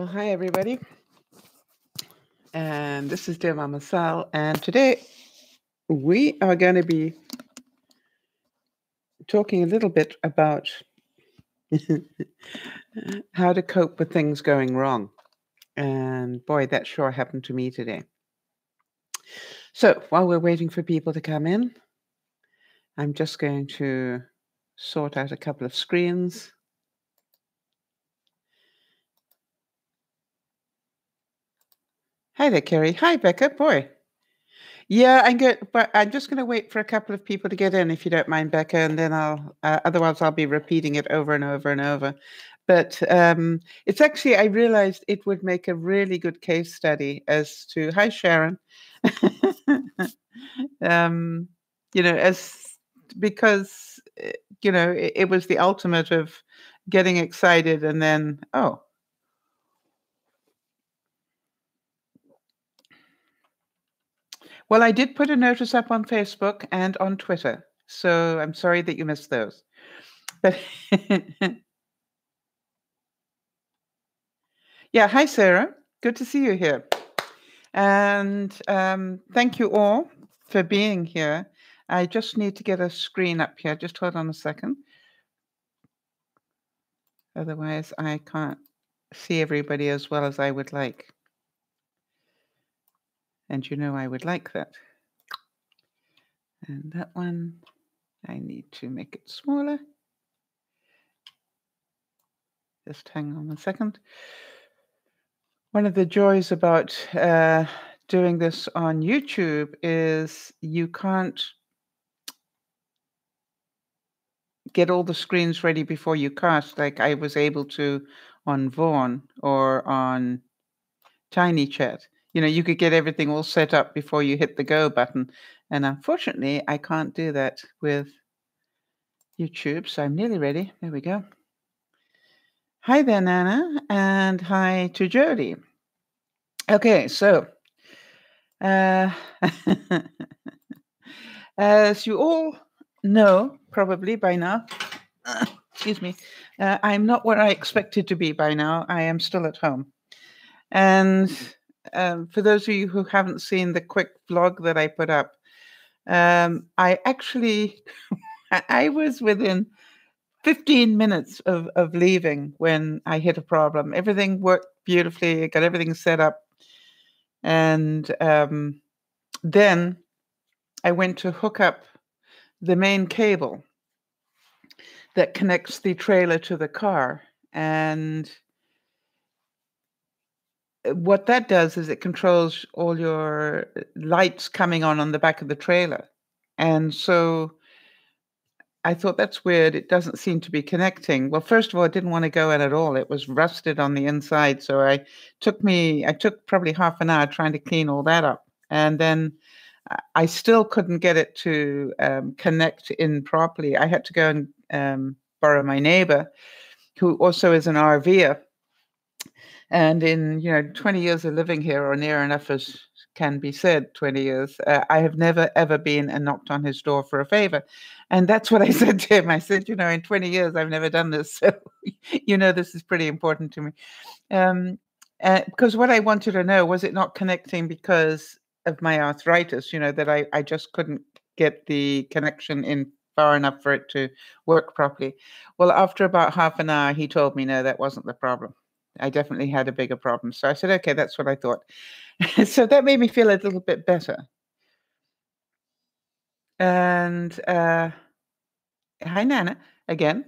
Well, hi everybody, and this is DearMamaSal, and today we are going to be talking a little bit about how to cope with things going wrong. And boy, that sure happened to me today. So while we're waiting for people to come in, I'm just going to sort out a couple of screens. Hi there, Kerry. Hi, Becca. Boy. Yeah, but I'm just going to wait for a couple of people to get in, if you don't mind, Becca, and then otherwise I'll be repeating it over and over and over. But it's actually, I realized it would make a really good case study as to, hi, Sharon. Because it was the ultimate of getting excited and then, oh. Well, I did put a notice up on Facebook and on Twitter, so I'm sorry that you missed those. But yeah, hi, Sarah. Good to see you here. And thank you all for being here. I just need to get a screen up here. Just hold on a second. Otherwise, I can't see everybody as well as I would like. And I would like that. And that one, I need to make it smaller. Just hang on a second. One of the joys about doing this on YouTube is you can't get all the screens ready before you cast, like I was able to on Vaughn or on Tiny Chat. You could get everything all set up before you hit the go button. And unfortunately, I can't do that with YouTube. So I'm nearly ready. There we go. Hi there, Nana. And hi to Jody. Okay, so as you all know, probably by now, excuse me, I'm not where I expected to be by now. I am still at home. And for those of you who haven't seen the quick vlog that I put up, I actually, I was within 15 minutes of leaving when I hit a problem. Everything worked beautifully. I got everything set up. And then I went to hook up the main cable that connects the trailer to the car. And what that does is it controls all your lights coming on the back of the trailer. And so I thought, that's weird. It doesn't seem to be connecting. Well, first of all, it didn't want to go in at all. It was rusted on the inside. So I took probably half an hour trying to clean all that up. And then I still couldn't get it to connect in properly. I had to go and borrow my neighbor, who also is an RVer. And in 20 years of living here, or near enough as can be said, 20 years, I have never, ever been and knocked on his door for a favor. And that's what I said to him. I said, in 20 years, I've never done this. So, this is pretty important to me. Because what I wanted to know, was it not connecting because of my arthritis, that I just couldn't get the connection in far enough for it to work properly. Well, after about half an hour, he told me, no, that wasn't the problem. I definitely had a bigger problem. So I said, okay, that's what I thought. So that made me feel a little bit better. And hi, Nana, again.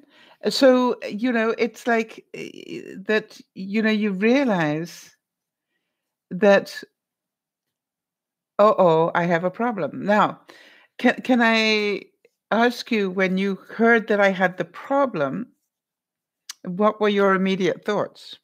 So, it's like that, you realize that, I have a problem. Now, can I ask you, when you heard that I had the problem, what were your immediate thoughts?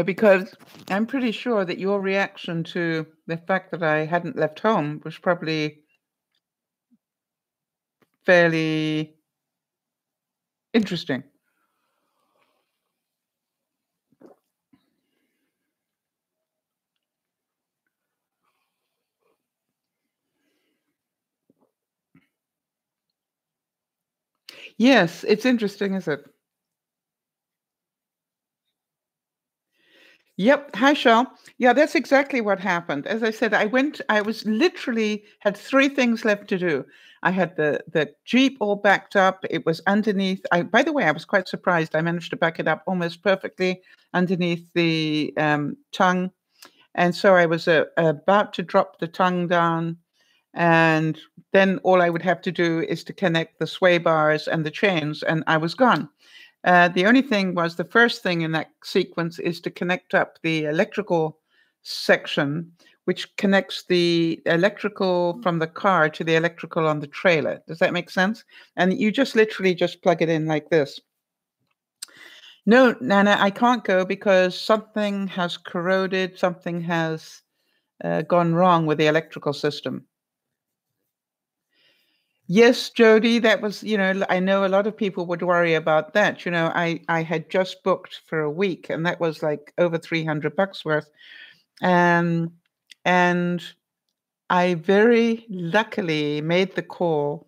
Because I'm pretty sure that your reaction to the fact that I hadn't left home was probably fairly interesting. Yes, it's interesting, is it? Yep. Hi, Shell. Yeah, that's exactly what happened. As I said, I was literally had three things left to do. I had the Jeep all backed up. It was underneath. By the way, I was quite surprised. I managed to back it up almost perfectly underneath the tongue. And so I was about to drop the tongue down. And then all I would have to do is to connect the sway bars and the chains, and I was gone. The only thing was the first thing in that sequence is to connect up the electrical section, which connects the electrical from the car to the electrical on the trailer. Does that make sense? And you just literally just plug it in like this. No, Nana, I can't go because something has corroded, something has gone wrong with the electrical system. Yes, Jody, that was, I know a lot of people would worry about that. I had just booked for a week and that was like over $300 worth. Um, and I very luckily made the call.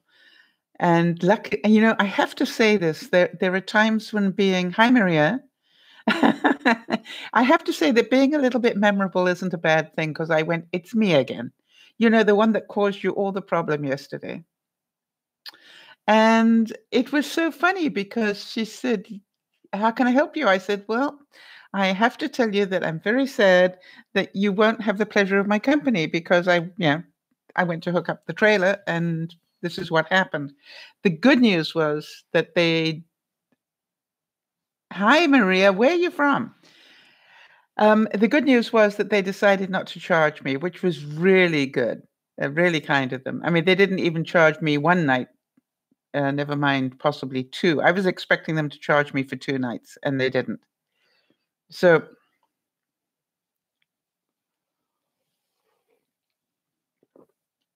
And I have to say this, there are times when hi, Maria. I have to say that being a little bit memorable isn't a bad thing because it's me again. The one that caused you all the problem yesterday. And it was so funny because she said, "How can I help you?" I said, "Well, I have to tell you that I'm very sad that you won't have the pleasure of my company because I went to hook up the trailer and this is what happened." The good news was that hi, Maria, where are you from? The good news was that they decided not to charge me, which was really good, really kind of them. I mean, they didn't even charge me one night. Never mind, possibly two. I was expecting them to charge me for 2 nights, and they didn't. So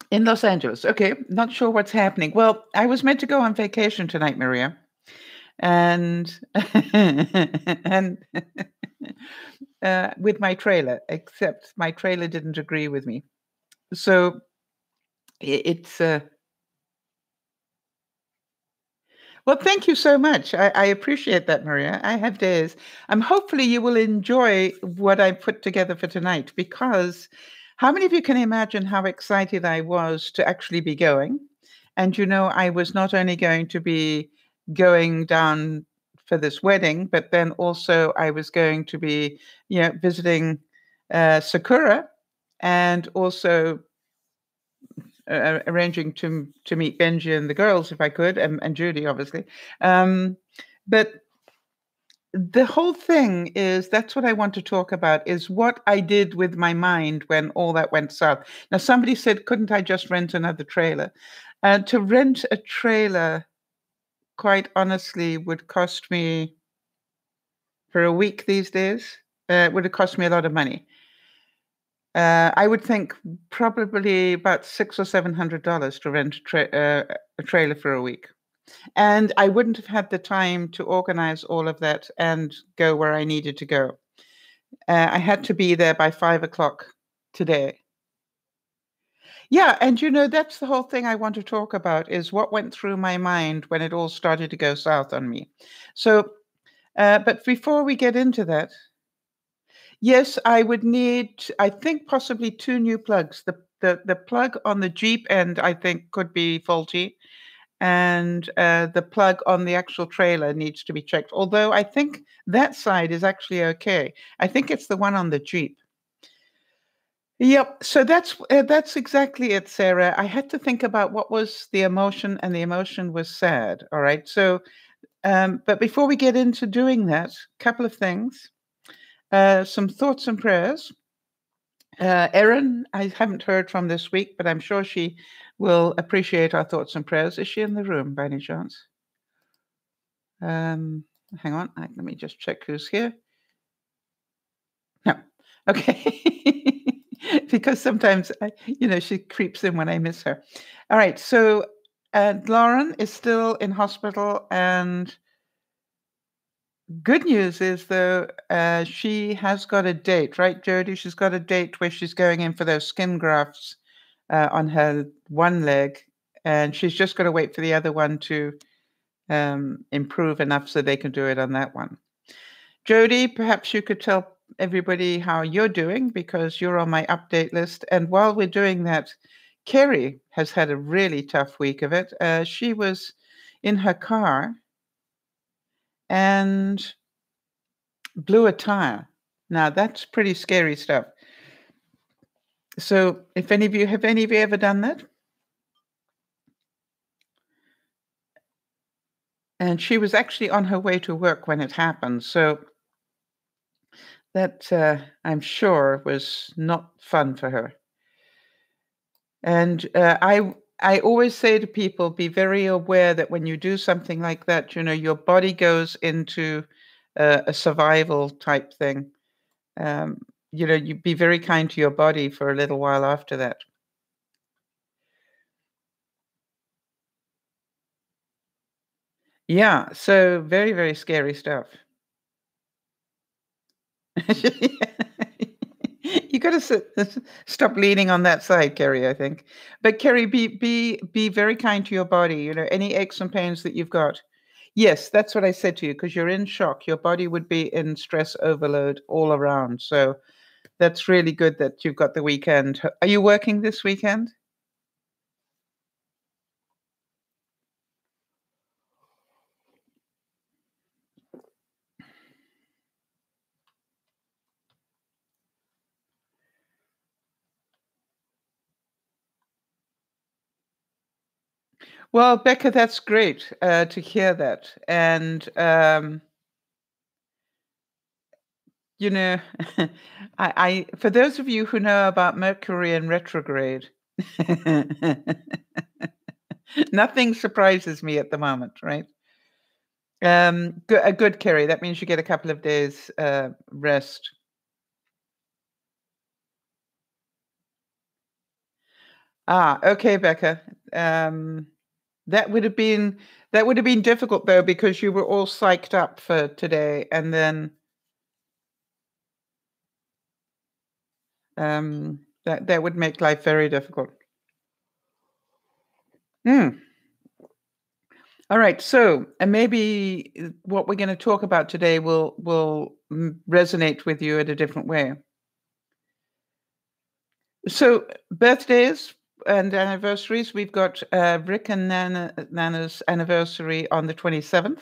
in Los Angeles, okay, not sure what's happening. Well, I was meant to go on vacation tonight, Maria, and and with my trailer, except my trailer didn't agree with me. So it's well, thank you so much. I appreciate that, Maria. I have days. Hopefully you will enjoy what I put together for tonight because how many of you can imagine how excited I was to actually be going? And I was not only going to be going down for this wedding, but then also I was going to be, visiting Sakura and also arranging to meet Benji and the girls if I could, and Judy, obviously. But the whole thing is that's what I want to talk about is what I did with my mind when all that went south. Now, somebody said, couldn't I just rent another trailer? To rent a trailer, quite honestly, would cost me for a week these days. Would have cost me a lot of money. I would think probably about $600 or $700 to rent a trailer for a week. And I wouldn't have had the time to organize all of that and go where I needed to go. I had to be there by 5 o'clock today. Yeah, and that's the whole thing I want to talk about is what went through my mind when it all started to go south on me. So, but before we get into that, yes, I would need, I think possibly two new plugs. The plug on the Jeep end, I think, could be faulty, and the plug on the actual trailer needs to be checked. Although I think that side is actually okay. I think it's the one on the Jeep. Yep. So that's exactly it, Sarah. I had to think about what was the emotion, and the emotion was sad. All right. So, but before we get into doing that, a couple of things. Some thoughts and prayers. Erin, I haven't heard from this week, but I'm sure she will appreciate our thoughts and prayers. Is she in the room by any chance? Hang on, let me just check who's here. No, okay. Because sometimes, she creeps in when I miss her. All right, so Lauren is still in hospital, and good news is, though, she has got a date, right, Jody? She's got a date where she's going in for those skin grafts on her one leg, and she's just got to wait for the other one to improve enough so they can do it on that one. Jody, perhaps you could tell everybody how you're doing because you're on my update list. And while we're doing that, Kerry has had a really tough week of it. She was in her car and blew a tire. Now, that's pretty scary stuff. So if any of you ever done that? And she was actually on her way to work when it happened. So that, I'm sure, was not fun for her. And I always say to people, be very aware that when you do something like that, your body goes into a survival type thing. You be very kind to your body for a little while after that. Yeah, so very, very scary stuff. You gotta stop leaning on that side, Kerry, I think. But Kerry, be very kind to your body. Any aches and pains that you've got. Yes, that's what I said to you, because you're in shock. Your body would be in stress overload all around. So that's really good that you've got the weekend. Are you working this weekend? Well, Becca, that's great to hear that. And you know, I for those of you who know about Mercury in retrograde, nothing surprises me at the moment, right? Good, Kerry. That means you get a couple of days rest. Okay, Becca. That would have been difficult though because you were all psyched up for today, and then that would make life very difficult. Mm. All right. So, and maybe what we're going to talk about today will resonate with you in a different way. So, birthdays and anniversaries. We've got Rick and Nana's anniversary on the 27th.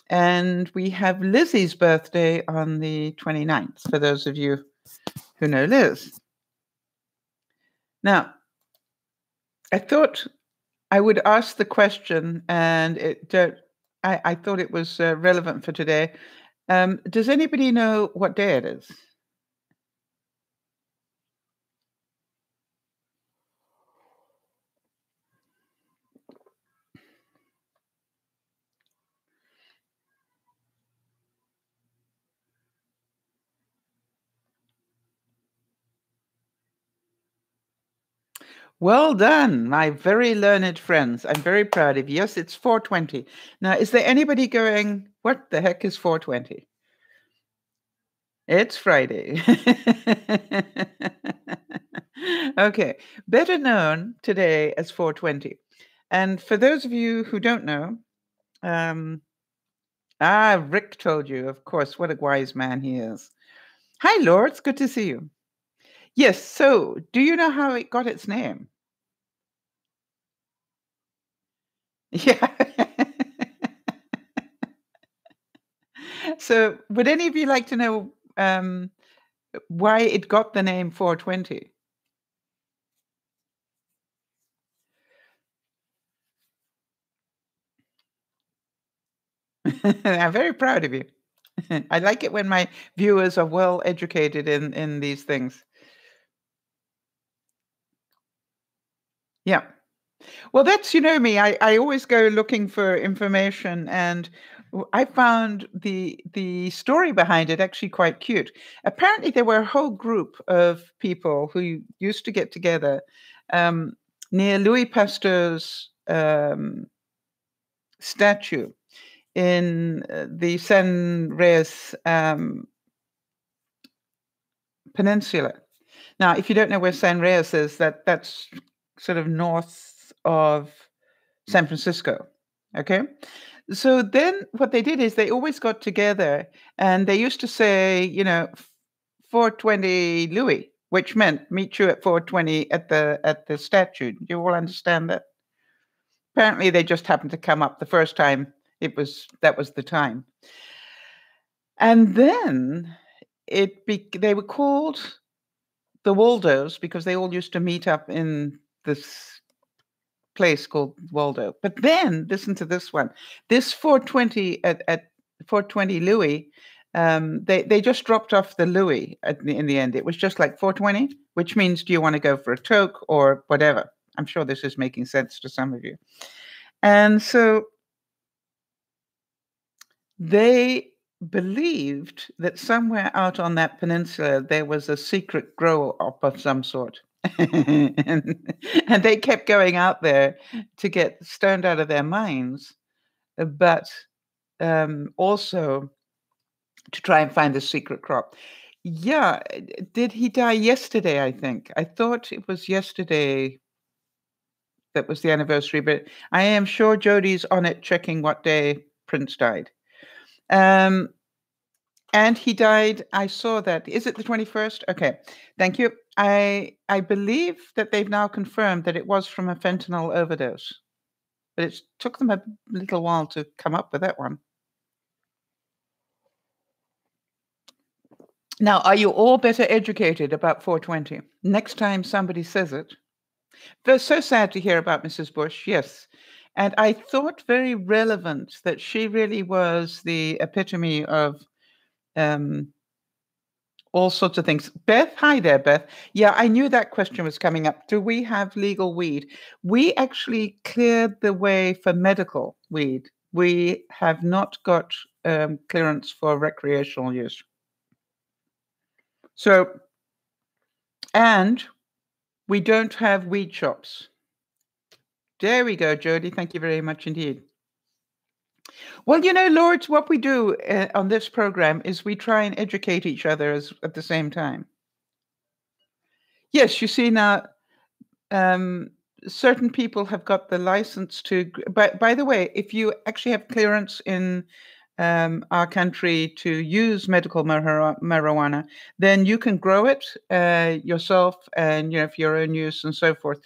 And we have Lizzie's birthday on the 29th, for those of you who know Liz. Now, I thought I would ask the question, and I thought it was relevant for today. Does anybody know what day it is? Well done, my very learned friends. I'm very proud of you. Yes, it's 4:20. Now, is there anybody going, what the heck is 4:20? It's Friday. Okay, better known today as 4:20. And for those of you who don't know, Rick told you, of course, what a wise man he is. Hi, Lords, good to see you. Yes, so do you know how it got its name? Yeah. So would any of you like to know why it got the name 420? I'm very proud of you. I like it when my viewers are well educated in these things. Yeah. Well, that's me. I always go looking for information, and I found the story behind it actually quite cute. Apparently, there were a whole group of people who used to get together um, near Louis Pasteur's statue in the San Reyes Peninsula. Now, if you don't know where San Reyes is, that's sort of north of San Francisco. Okay. So then what they did is they always got together and they used to say, 420 Louis, which meant meet you at 420 at the statue. Do you all understand that? Apparently they just happened to come up the first time that was the time. And then they were called the Waldos because they all used to meet up in this place called Waldo. But then listen to this one. This 420 at 420 Louis, they just dropped off the Louis in the end. It was just like 420, which means do you want to go for a toke or whatever? I'm sure this is making sense to some of you. And so they believed that somewhere out on that peninsula there was a secret grow up of some sort. and they kept going out there to get stoned out of their minds, but also to try and find the secret crop. Yeah, did he die yesterday? I think. I thought it was yesterday that was the anniversary, but I am sure Jodie's on it checking what day Prince died. And he died, I saw that. Is it the 21st? Okay, thank you. I believe that they've now confirmed that it was from a fentanyl overdose, but it took them a little while to come up with that one. Now, are you all better educated about 420? Next time somebody says it. They're so sad to hear about Mrs. Bush, yes. And I thought very relevant that she really was the epitome of all sorts of things. Beth, hi there, Beth. Yeah, I knew that question was coming up. Do we have legal weed? We actually cleared the way for medical weed. We have not got clearance for recreational use. So, and we don't have weed shops. There we go, Jodie. Thank you very much indeed. Well, Lords, what we do on this program is we try and educate each other at the same time. Yes, you see now, certain people have got the license to. By the way, if you actually have clearance in our country to use medical marijuana, then you can grow it yourself, and for your own use and so forth.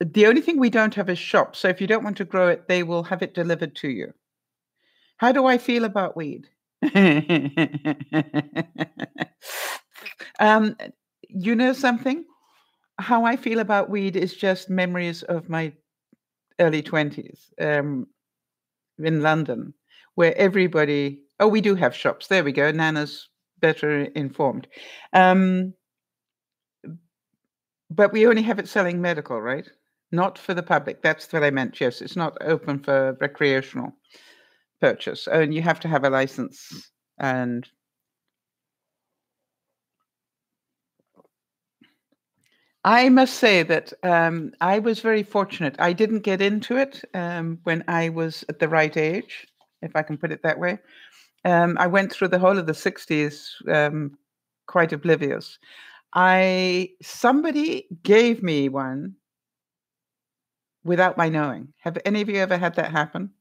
The only thing we don't have is shops. So if you don't want to grow it, they will have it delivered to you. How do I feel about weed? You know something? How I feel about weed is just memories of my early 20s in London, where everybody. Oh, we do have shops. There we go. Nana's better informed. But we only have it selling medical, right? Not for the public. That's what I meant. Yes, it's not open for recreational purchase, and you have to have a license. And I must say that I was very fortunate. I didn't get into it when I was at the right age, if I can put it that way. I went through the whole of the 60s quite oblivious. Somebody gave me one without my knowing. Have any of you ever had that happen?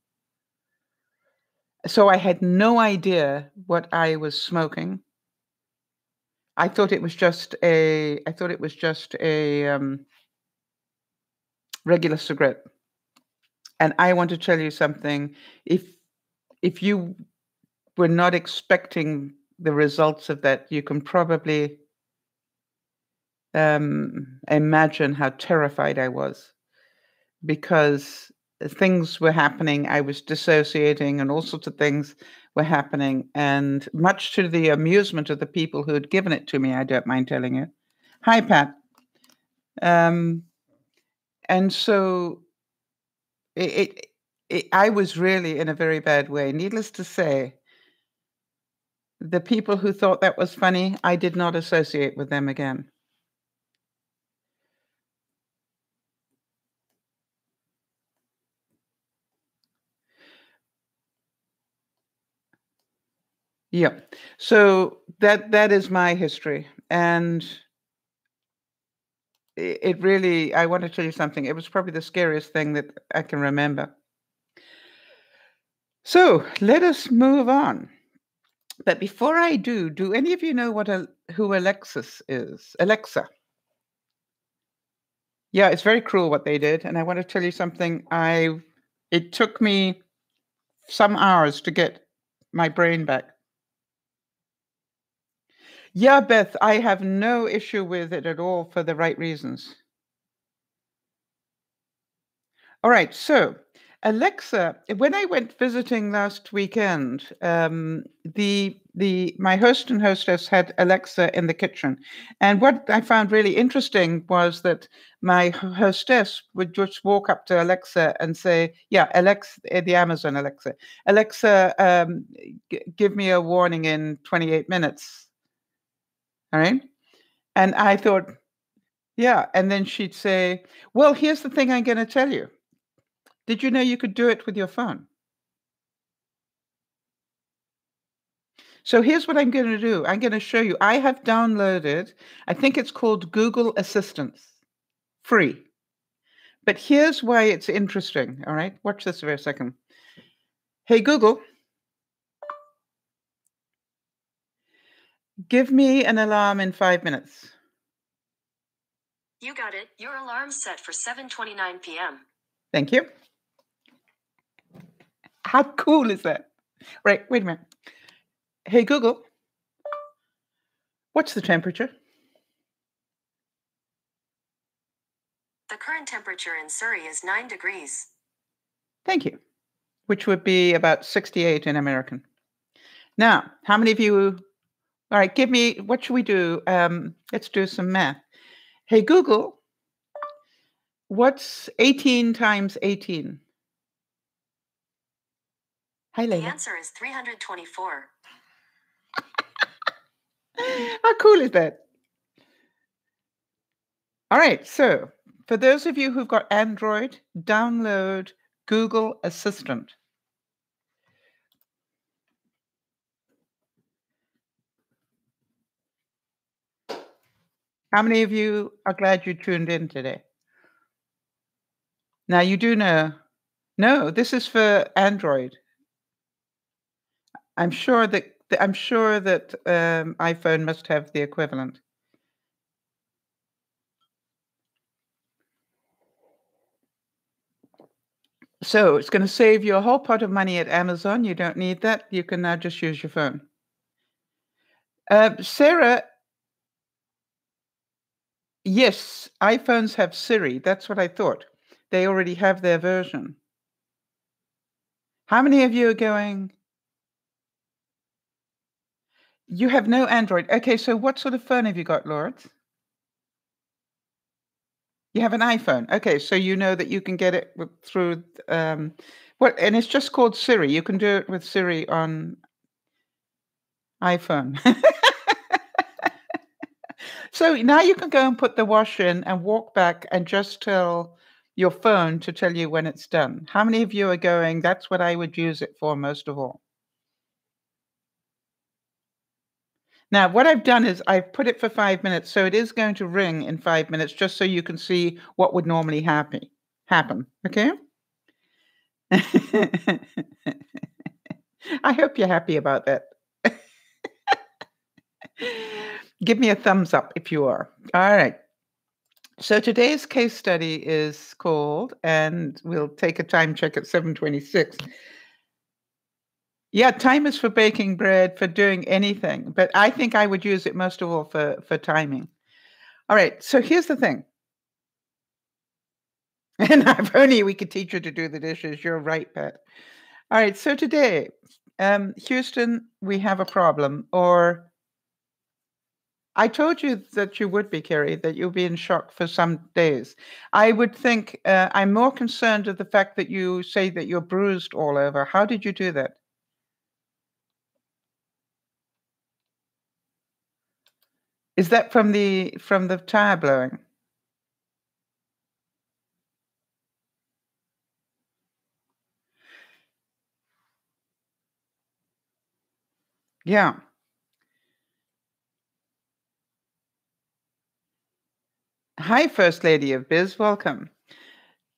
So I had no idea what I was smoking. I thought it was just a regular cigarette. And I want to tell you something. If you were not expecting the results of that, you can probably imagine how terrified I was, because things were happening. I was dissociating and all sorts of things were happening. And much to the amusement of the people who had given it to me, I don't mind telling you. Hi, Pat. And so I was really in a very bad way. Needless to say, the people who thought that was funny, I did not associate with them again. Yeah. So that is my history. And it really, I want to tell you something. It was probably the scariest thing that I can remember. So let us move on. But before I do any of you know who Alexis is? Alexa. Yeah, it's very cruel what they did, and I want to tell you something. It took me some hours to get my brain back. Yeah, Beth, I have no issue with it at all for the right reasons. All right, so Alexa, when I went visiting last weekend, my host and hostess had Alexa in the kitchen, and what I found really interesting was that my hostess would just walk up to Alexa and say, "Yeah, Alexa, the Amazon Alexa, Alexa, give me a warning in 28 minutes." All right, and I thought, yeah, and then she'd say, "Well, here's the thing I'm going to tell you. Did you know you could do it with your phone?" So here's what I'm going to do. I'm going to show you. I have downloaded, I think it's called Google Assistant, free. But here's why it's interesting. All right, watch this for a second. Hey, Google, give me an alarm in 5 minutes. You got it. Your alarm's set for 7:29 p.m. Thank you. How cool is that? Right, wait a minute. Hey, Google, what's the temperature? The current temperature in Surrey is 9 degrees. Thank you. Which would be about 68 in American. Now, how many of you? All right, give me, what should we do? Let's do some math. Hey, Google, what's 18 times 18? Hi, The Layla. answer is 324. How cool is that? All right, so for those of you who've got Android, download Google Assistant. How many of you are glad you tuned in today? Now, you do know. No, this is for Android. I'm sure that iPhone must have the equivalent. So it's going to save you a whole pot of money at Amazon. You don't need that. You can now just use your phone. Sarah, yes, iPhones have Siri. That's what I thought. They already have their version. How many of you are going? You have no Android. Okay, so what sort of phone have you got, Lawrence? You have an iPhone. Okay, so you know that you can get it through what, and it's just called Siri. You can do it with Siri on iPhone. So now you can go and put the wash in and walk back and just tell your phone to tell you when it's done. How many of you are going, that's what I would use it for most of all? Now, what I've done is I've put it for 5 minutes, so it is going to ring in 5 minutes, just so you can see what would normally happen. Okay? I hope you're happy about that. Give me a thumbs up if you are. All right. So today's case study is called, and we'll take a time check at 7:26. Yeah, time is for baking bread, for doing anything, but I think I would use it most of all for timing. All right, so here's the thing. And if only we could teach her to do the dishes. You're right, Pat. All right, so today, Houston, we have a problem. Or I told you that you would be, Carrie, that you'll be in shock for some days. I would think I'm more concerned with the fact that you say that you're bruised all over. How did you do that? Is that from the tire blowing? Yeah. Hi, First Lady of Biz. Welcome.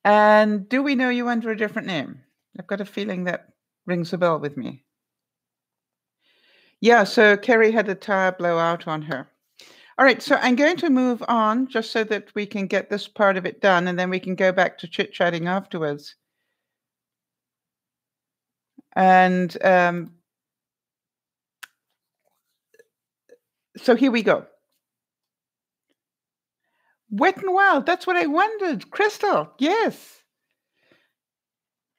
And do we know you under a different name? I've got a feeling that. Rings a bell with me. Yeah, so Kerry had a tire blow out on her. All right, so I'm going to move on just so that we can get this part of it done, and then we can go back to chit-chatting afterwards. And so here we go. Wet and Wild, that's what I wondered. Crystal, yes.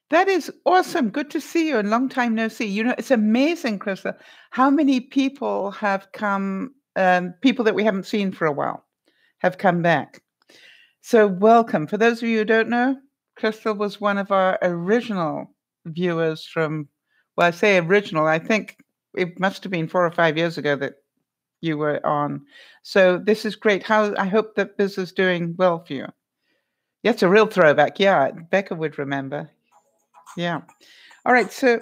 That is awesome. Good to see you, and long time no see. You know, it's amazing, Crystal, how many people have come, people that we haven't seen for a while have come back. So welcome. For those of you who don't know, Crystal was one of our original viewers from, well, I say original, I think it must have been 4 or 5 years ago that you were on. So this is great. I hope that this is doing well for you. Yeah, it's a real throwback. Yeah, Becca would remember. Yeah. All right, so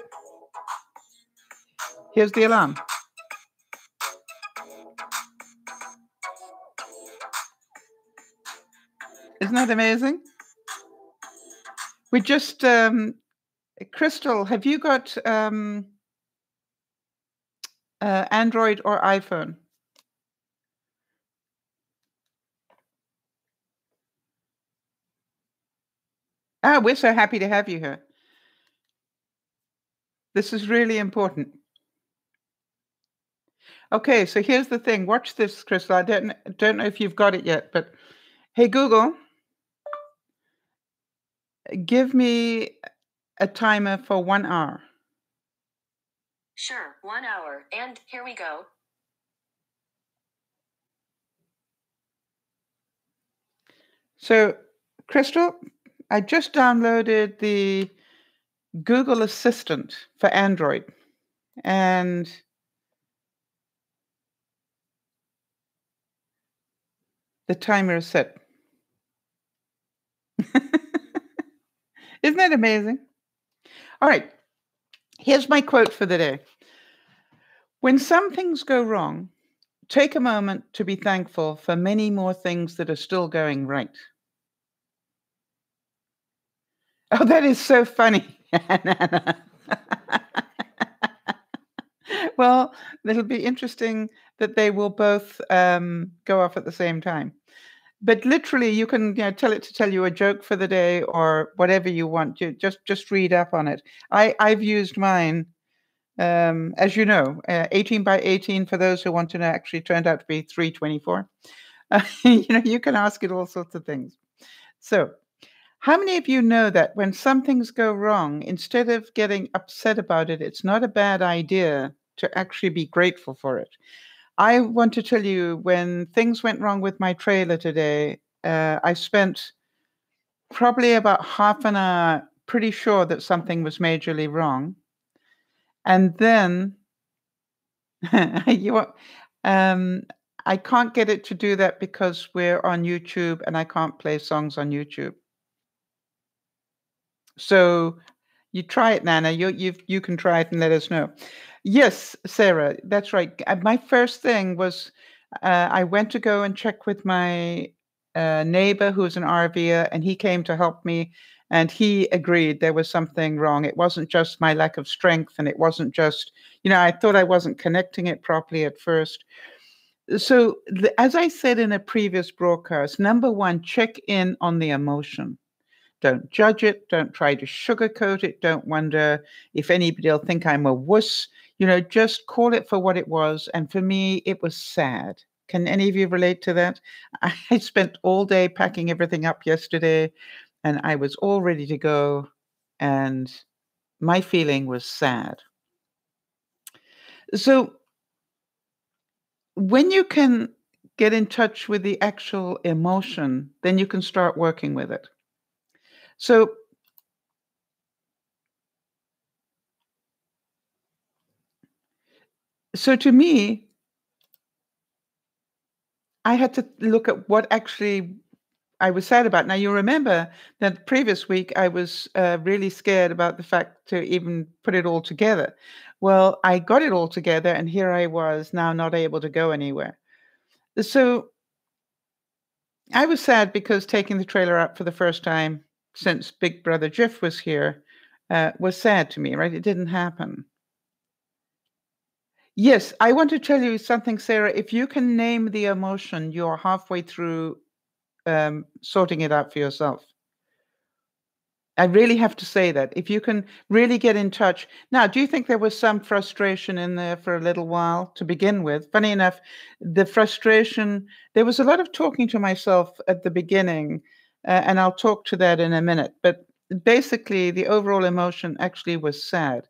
here's the alarm. Isn't that amazing? We just, Crystal, have you got Android or iPhone? Ah, we're so happy to have you here. This is really important. Okay, so here's the thing. Watch this, Crystal. I don't know if you've got it yet, but hey, Google, give me a timer for 1 hour. Sure, 1 hour, and here we go. So, Crystal, I just downloaded the Google Assistant for Android, and the timer is set. Isn't that amazing? All right, here's my quote for the day. When some things go wrong, take a moment to be thankful for many more things that are still going right. Oh, that is so funny. Well, it'll be interesting that they will both go off at the same time. But literally, you can tell it to tell you a joke for the day or whatever you want. You just read up on it. I've used mine, as you know, 18 by 18. For those who want to know, actually turned out to be 324. You can ask it all sorts of things. So, how many of you know that when some things go wrong, instead of getting upset about it, it's not a bad idea to actually be grateful for it? I want to tell you, when things went wrong with my trailer today, I spent probably about half an hour pretty sure that something was majorly wrong. And then I can't get it to do that because we're on YouTube and I can't play songs on YouTube. So you try it, Nana. You can try it and let us know. Yes, Sarah, that's right. My first thing was I went to go and check with my neighbor who's an RVer, and he came to help me, and he agreed there was something wrong. It wasn't just my lack of strength, and it wasn't just, I thought I wasn't connecting it properly at first. So, as I said in a previous broadcast, number one, check in on the emotion. Don't judge it. Don't try to sugarcoat it. Don't wonder if anybody will think I'm a wuss. Just call it for what it was. And for me, it was sad. Can any of you relate to that? I spent all day packing everything up yesterday, and I was all ready to go. And my feeling was sad. So when you can get in touch with the actual emotion, then you can start working with it. So to me, I had to look at what actually I was sad about. Now, you remember that previous week I was really scared about the fact to even put it all together. Well, I got it all together, and here I was now not able to go anywhere. So I was sad because taking the trailer out for the first time since Big Brother Jeff was here, was sad to me, right? It didn't happen. Yes, I want to tell you something, Sarah. If you can name the emotion, you're halfway through sorting it out for yourself. I really have to say that. If you can really get in touch. Now, do you think there was some frustration in there for a little while to begin with? Funny enough, the frustration, there was a lot of talking to myself at the beginning, and I'll talk to that in a minute. But basically, the overall emotion actually was sad.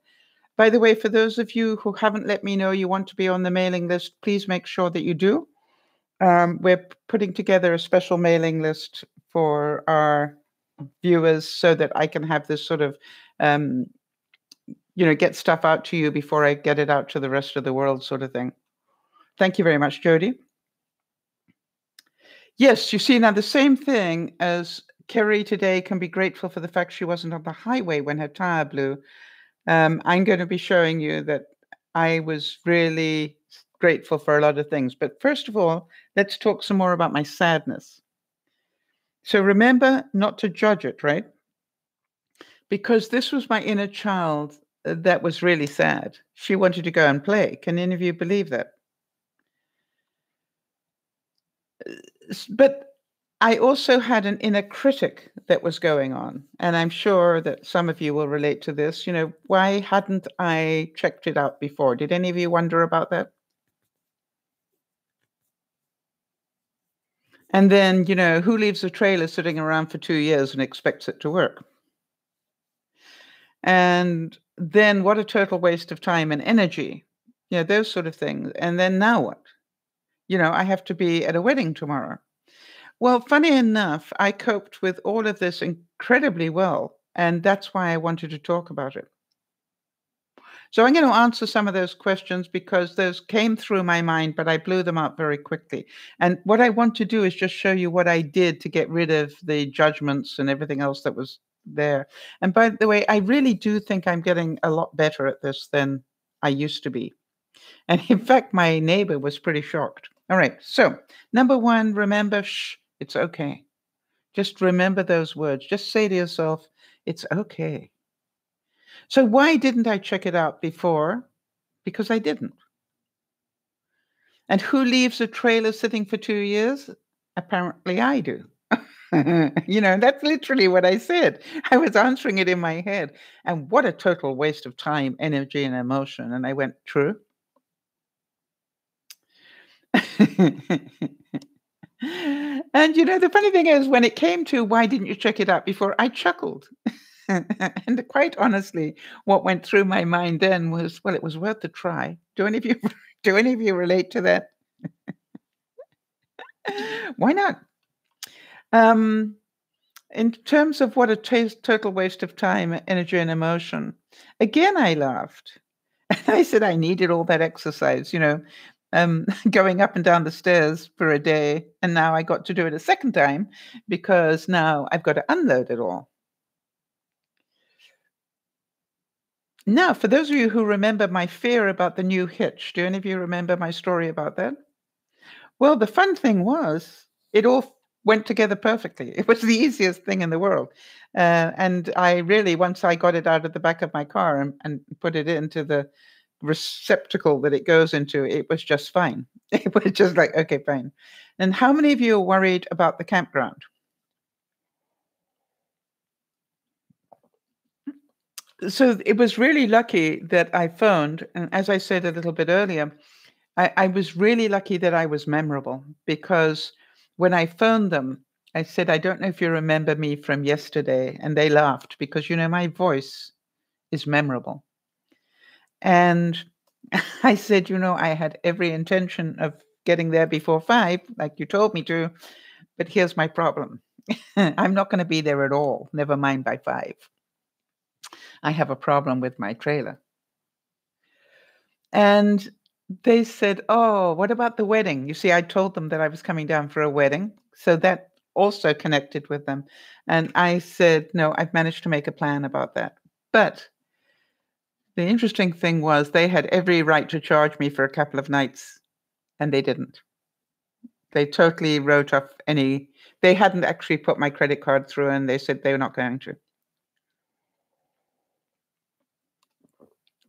By the way, for those of you who haven't let me know you want to be on the mailing list, please make sure that you do. We're putting together a special mailing list for our viewers so that I can have this sort of, get stuff out to you before I get it out to the rest of the world sort of thing. Thank you very much, Jody. Yes, you see, now the same thing as Kerry today can be grateful for the fact she wasn't on the highway when her tire blew. I'm going to be showing you that I was really grateful for a lot of things. But first of all, let's talk some more about my sadness. So remember not to judge it, right? Because this was my inner child that was really sad. She wanted to go and play. Can any of you believe that? But I also had an inner critic that was going on. And I'm sure that some of you will relate to this. Why hadn't I checked it out before? Did any of you wonder about that? And then, who leaves a trailer sitting around for 2 years and expects it to work? And then what a total waste of time and energy, those sort of things. And then now what? I have to be at a wedding tomorrow. Well, funny enough, I coped with all of this incredibly well. And that's why I wanted to talk about it. So I'm going to answer some of those questions because those came through my mind, but I blew them up very quickly. And what I want to do is just show you what I did to get rid of the judgments and everything else that was there. And by the way, I really do think I'm getting a lot better at this than I used to be. And in fact, my neighbor was pretty shocked. All right. So number one, remember, it's okay. Just remember those words. Just say to yourself, it's okay. So why didn't I check it out before? Because I didn't. And who leaves a trailer sitting for 2 years? Apparently I do. That's literally what I said. I was answering it in my head. And what a total waste of time, energy, and emotion. And I went, true. And the funny thing is, when it came to why didn't you check it out before, I chuckled. And quite honestly, what went through my mind then was, well, it was worth a try. Do any of you relate to that? Why not? In terms of what a total waste of time, energy, and emotion, again, I laughed. I said I needed all that exercise, going up and down the stairs for a day. And now I got to do it a second time because now I've got to unload it all. Now, for those of you who remember my fear about the new hitch, do any of you remember my story about that? Well, the fun thing was it all went together perfectly. It was the easiest thing in the world. And I really, once I got it out of the back of my car and put it into the receptacle that it goes into, it was just fine. It was just like, okay, fine. And how many of you are worried about the campground? So it was really lucky that I phoned. And as I said a little bit earlier, I was really lucky that I was memorable because when I phoned them, I said, I don't know if you remember me from yesterday. And they laughed because, my voice is memorable. And I said, I had every intention of getting there before 5, like you told me to, but here's my problem. I'm not going to be there at all, never mind by 5. I have a problem with my trailer. And they said, oh, what about the wedding? You see, I told them that I was coming down for a wedding. So that also connected with them. And I said, no, I've managed to make a plan about that. But the interesting thing was they had every right to charge me for a couple of nights, and they didn't. They totally wrote off they hadn't actually put my credit card through, and they said they were not going to.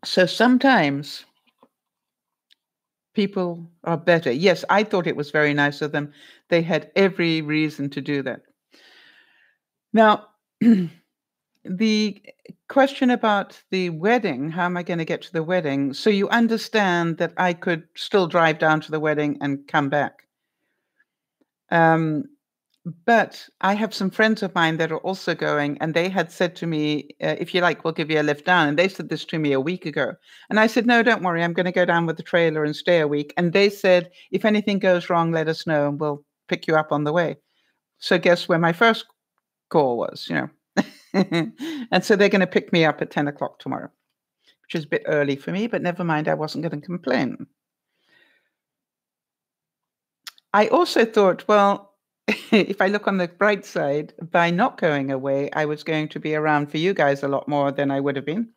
So sometimes people are better. Yes, I thought it was very nice of them. They had every reason to do that. Now, the question about the wedding, how am I going to get to the wedding? So you understand that I could still drive down to the wedding and come back. But I have some friends of mine that are also going, and they had said to me, if you like, we'll give you a lift down. And they said this to me a week ago. And I said, no, don't worry. I'm going to go down with the trailer and stay a week. And they said, if anything goes wrong, let us know and we'll pick you up on the way. So guess where my first call was, And so they're going to pick me up at 10 o'clock tomorrow, which is a bit early for me, but never mind. I wasn't going to complain. I also thought, well, if I look on the bright side, by not going away, I was going to be around for you guys a lot more than I would have been,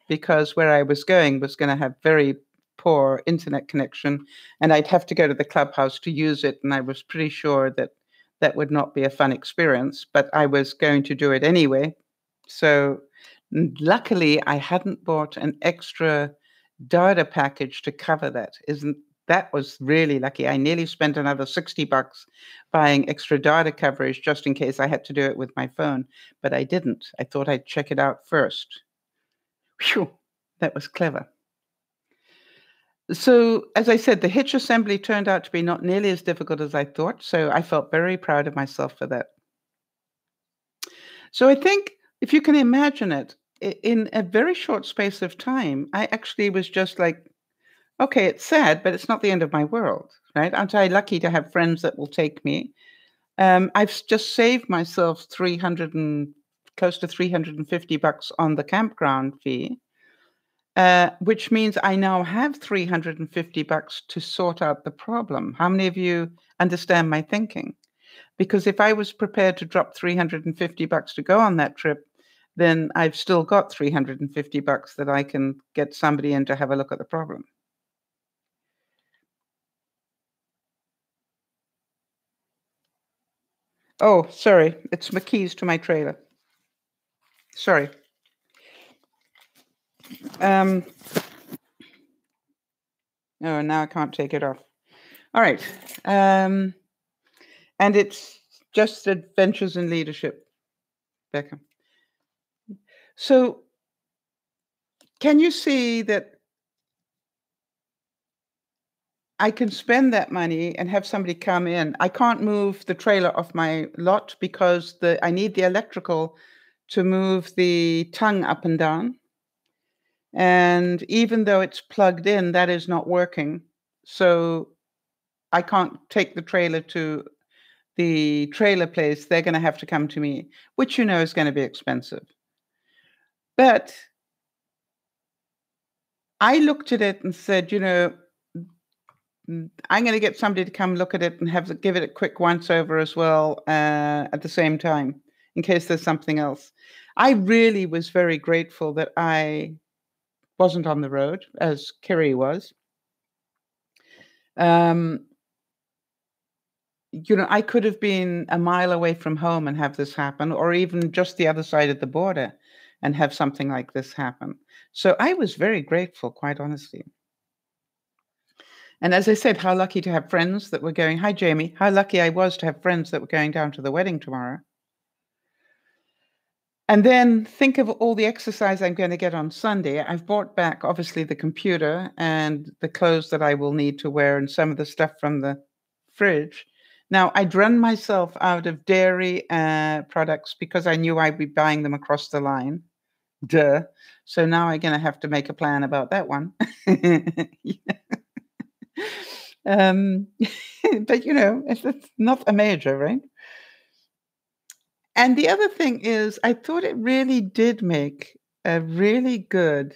because where I was going was going to have very poor internet connection, and I'd have to go to the clubhouse to use it. And I was pretty sure that that would not be a fun experience, but I was going to do it anyway. So luckily, I hadn't bought an extra data package to cover that. That was really lucky. I nearly spent another $60 buying extra data coverage just in case I had to do it with my phone, but I didn't. I thought I'd check it out first. Phew, that was clever. So, as I said, the hitch assembly turned out to be not nearly as difficult as I thought, so I felt very proud of myself for that. So I think if you can imagine it, in a very short space of time, I actually was just like, okay, it's sad, but it's not the end of my world, right? Aren't I lucky to have friends that will take me? I've just saved myself close to $350 on the campground fee, which means I now have $350 to sort out the problem. How many of you understand my thinking? Because if I was prepared to drop $350 to go on that trip, then I've still got $350 that I can get somebody in to have a look at the problem. Oh, sorry. It's my keys to my trailer. Sorry. Oh, now I can't take it off. All right. And it's just Adventures in Leadership, Becca. So can you see that I can spend that money and have somebody come in? I can't move the trailer off my lot because I need the electrical to move the tongue up and down. And even though it's plugged in, that is not working. So I can't take the trailer to the trailer place. They're going to have to come to me, which is going to be expensive. But I looked at it and said, I'm going to get somebody to come look at it and give it a quick once over as well at the same time, in case there's something else. I really was very grateful that I wasn't on the road, as Kerry was. I could have been a mile away from home and have this happen, or even just the other side of the border and have something like this happen. So I was very grateful, quite honestly. And as I said, how lucky to have friends that were going. Hi, Jamie. How lucky I was to have friends that were going down to the wedding tomorrow. And then think of all the exercise I'm going to get on Sunday. I've brought back, obviously, the computer and the clothes that I will need to wear and some of the stuff from the fridge. Now, I'd run myself out of dairy products because I knew I'd be buying them across the line. Duh. So now I'm going to have to make a plan about that one. But, it's not a major, right? And the other thing is, I thought it really did make a really good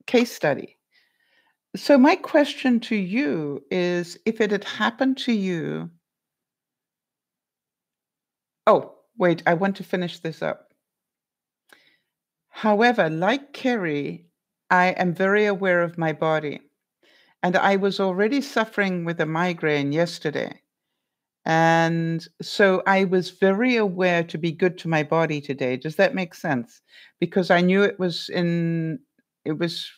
case study. So my question to you is, if it had happened to you... Oh, wait, I want to finish this up. However, like Kerry, I am very aware of my body. And I was already suffering with a migraine yesterday. And so I was very aware to be good to my body today. Does that make sense? Because I knew it was in it was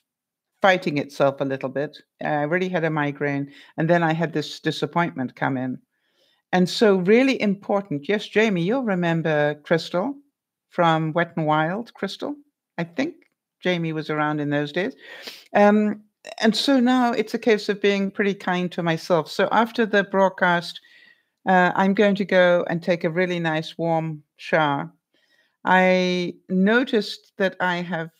fighting itself a little bit. I already had a migraine, and then I had this disappointment come in. And so really important. Yes, Jamie, you'll remember Crystal from Wet and Wild. Crystal, I think Jamie was around in those days. Um, and so now it's a case of being pretty kind to myself. So after the broadcast, I'm going to go and take a really nice warm shower. I noticed that I have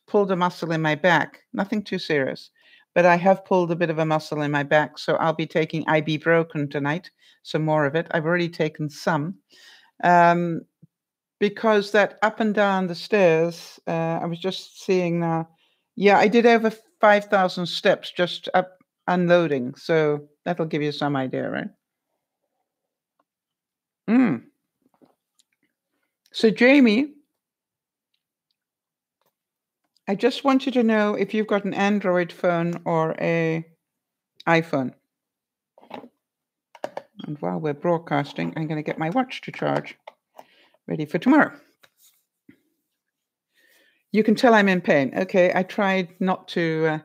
pulled a muscle in my back, nothing too serious, but I have pulled a bit of a muscle in my back. So I'll be taking ibuprofen tonight, some more of it. I've already taken some. Um, because that up and down the stairs, I was just seeing now. Yeah, I did over 5,000 steps just up unloading. So that'll give you some idea, right? So, Jamie, I just wanted to know if you've got an Android phone or a iPhone. And while we're broadcasting, I'm going to get my watch to charge, ready for tomorrow. You can tell I'm in pain. Okay, I tried not to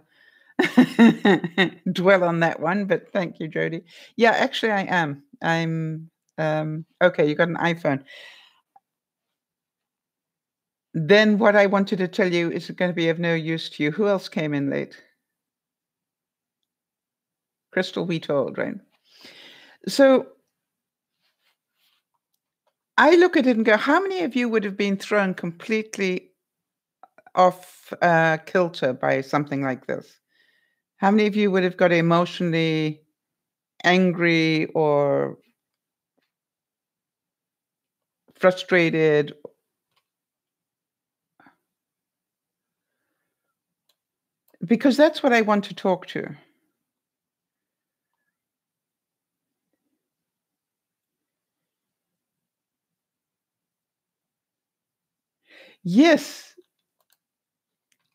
dwell on that one, but thank you, Jody. Yeah, actually, I am. I'm okay. You got an iPhone. Then what I wanted to tell you is going to be of no use to you. Who else came in late? Crystal, we told, right? So I look at it and go, how many of you would have been thrown completely off kilter by something like this? How many of you would have got emotionally angry or frustrated? Because that's what I want to talk to. Yes.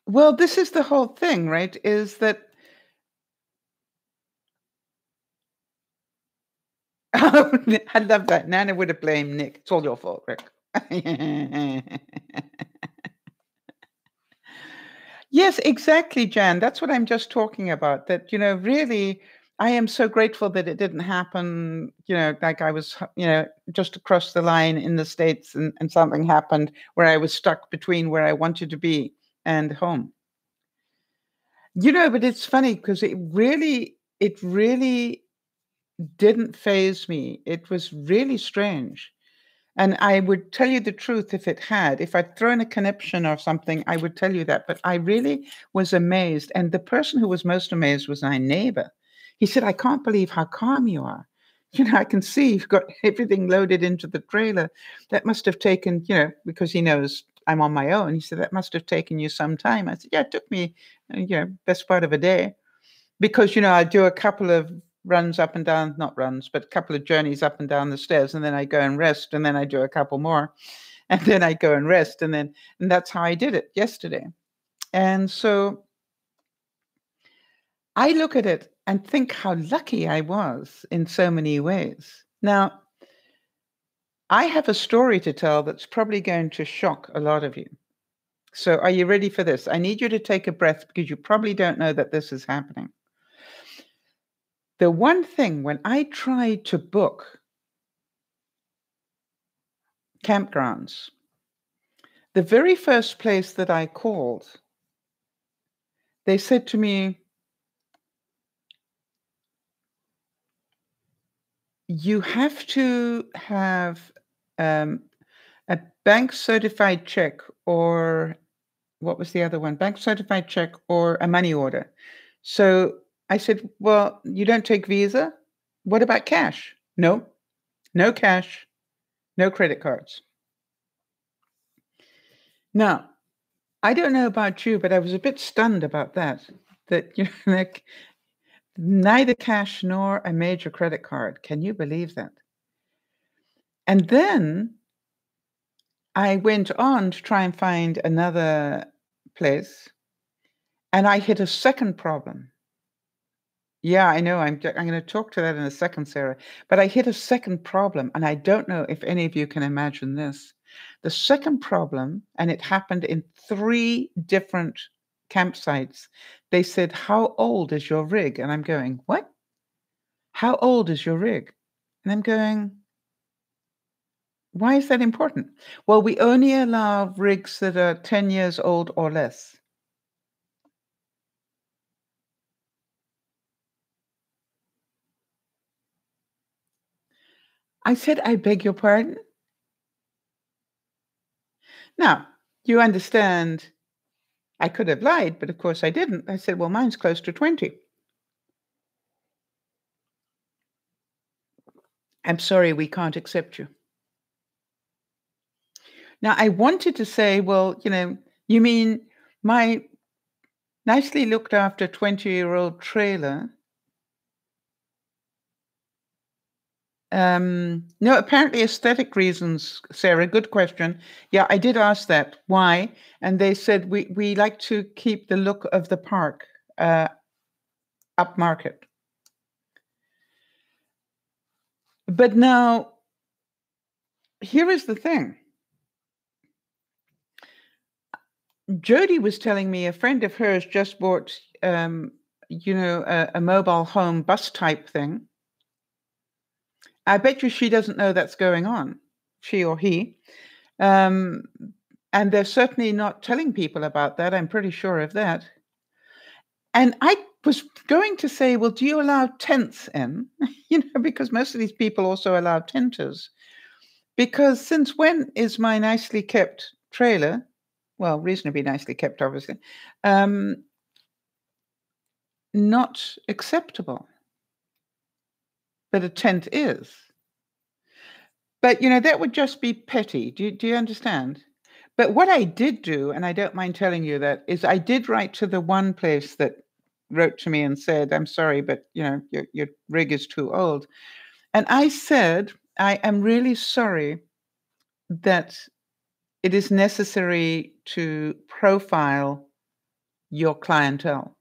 Well, this is the whole thing, right? Is that I love that. Nana would have blamed Nick. It's all your fault, Rick. Yes, exactly, Jan. That's what I'm just talking about. That, really, I am so grateful that it didn't happen, like I was, just across the line in the States and something happened where I was stuck between where I wanted to be and home. But it's funny because it really didn't faze me. It was really strange. And I would tell you the truth if it had. If I'd thrown a conniption or something, I would tell you that. But I really was amazed. And the person who was most amazed was my neighbor. He said, I can't believe how calm you are. I can see you've got everything loaded into the trailer. That must have taken, because he knows I'm on my own. He said, that must have taken you some time. I said, yeah, it took me, best part of a day. Because, I do a couple of runs up and down, not runs, but a couple of journeys up and down the stairs, and then I go and rest, and then I do a couple more, and then I go and rest, and that's how I did it yesterday. And so I look at it and think how lucky I was in so many ways. Now, I have a story to tell that's probably going to shock a lot of you. So are you ready for this? I need you to take a breath because you probably don't know that this is happening. The one thing when I tried to book campgrounds, the very first place that I called, they said to me, you have to have a bank certified check, or what was the other one? Bank certified check or a money order. So I said, well, you don't take Visa? What about cash? No, no cash, no credit cards. Now, I don't know about you, but I was a bit stunned about that. That like neither cash nor a major credit card. Can you believe that? And then I went on to try and find another place, and I hit a second problem. Yeah, I know. I'm going to talk to that in a second, Sarah. But I hit a second problem, and I don't know if any of you can imagine this. The second problem, and it happened in 3 different campsites. They said, "How old is your rig?" And I'm going, "What? How old is your rig?" And I'm going, "Why is that important?" Well, we only allow rigs that are 10 years old or less. I said, "I beg your pardon?" Now, you understand I could have lied, but of course I didn't. I said, "Well, mine's close to 20." "I'm sorry, we can't accept you." Now, I wanted to say, "Well, you mean my nicely looked after 20-year-old trailer?" No, apparently aesthetic reasons, Sarah. Good question. Yeah, I did ask that. Why? And they said, we like to keep the look of the park upmarket. But now, here is the thing. Jody was telling me a friend of hers just bought, a mobile home bus type thing. I bet you she doesn't know that's going on, she or he. Um, and they're certainly not telling people about that. I'm pretty sure of that. And I was going to say, well, do you allow tents in? Because most of these people also allow tenters. Because since when is my nicely kept trailer, well, reasonably nicely kept, obviously, not acceptable? But a tent is. But, that would just be petty. Do you understand? But what I did do, and I don't mind telling you that, is I did write to the one place that wrote to me and said, "I'm sorry, but, your rig is too old." And I said, "I am really sorry that it is necessary to profile your clientele."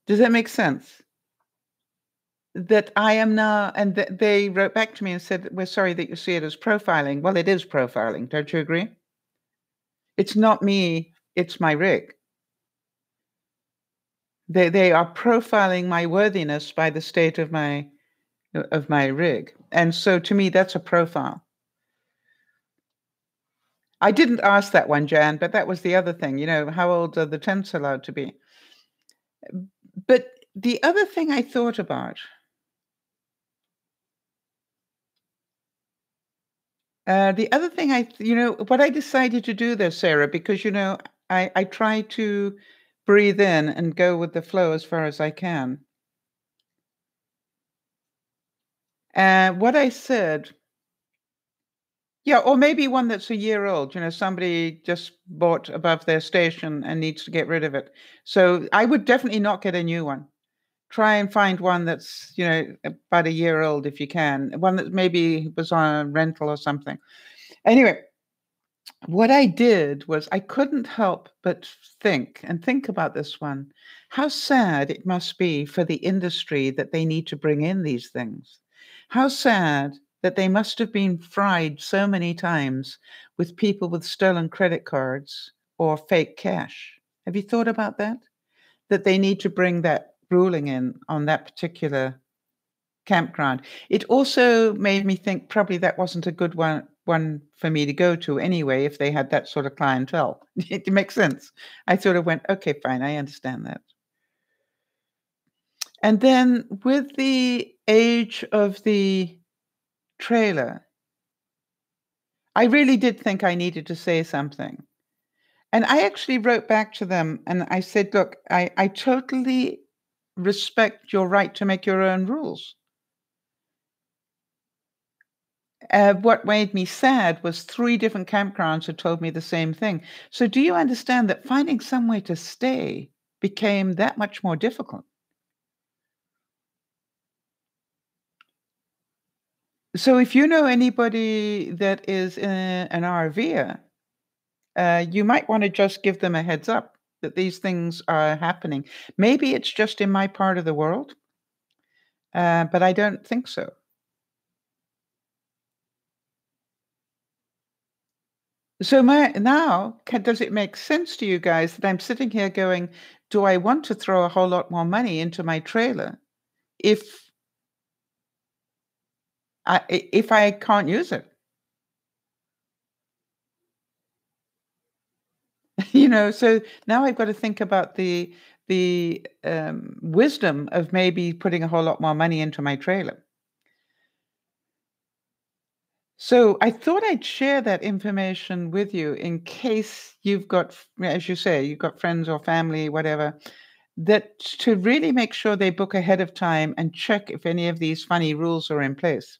Does that make sense? That I am now, and they wrote back to me and said, "We're sorry that you see it as profiling." Well, it is profiling. Don't you agree? It's not me, it's my rig. They are profiling my worthiness by the state of my rig. And so to me, that's a profile. I didn't ask that one, Jan, but that was the other thing. How old are the tents allowed to be? But the other thing I thought about, what I decided to do there, Sarah, because, I try to breathe in and go with the flow as far as I can. What I said, yeah, or maybe one that's a year old, somebody just bought above their station and needs to get rid of it. So I would definitely not get a new one. Try and find one that's, about a year old if you can, one that maybe was on a rental or something. Anyway, what I did was I couldn't help but think about this one. How sad it must be for the industry that they need to bring in these things. How sad that they must have been fried so many times with people with stolen credit cards or fake cash. Have you thought about that? That they need to bring that ruling in on that particular campground. It also made me think probably that wasn't a good one for me to go to anyway, if they had that sort of clientele. It makes sense. I sort of went, okay, fine, I understand that. And then with the age of the trailer, I really did think I needed to say something. And I actually wrote back to them and I said, look, I totally respect your right to make your own rules. What made me sad was 3 different campgrounds had told me the same thing. So do you understand that finding somewhere to stay became that much more difficult? So if you know anybody that is an RVer, you might want to just give them a heads up. that these things are happening. Maybe it's just in my part of the world, but I don't think so. So now, does it make sense to you guys that I'm sitting here going, do I want to throw a whole lot more money into my trailer if I can't use it? So now I've got to think about the wisdom of maybe putting a whole lot more money into my trailer. So I thought I'd share that information with you in case you've got, as you say, you've got friends or family, whatever, that to really make sure they book ahead of time and check if any of these funny rules are in place.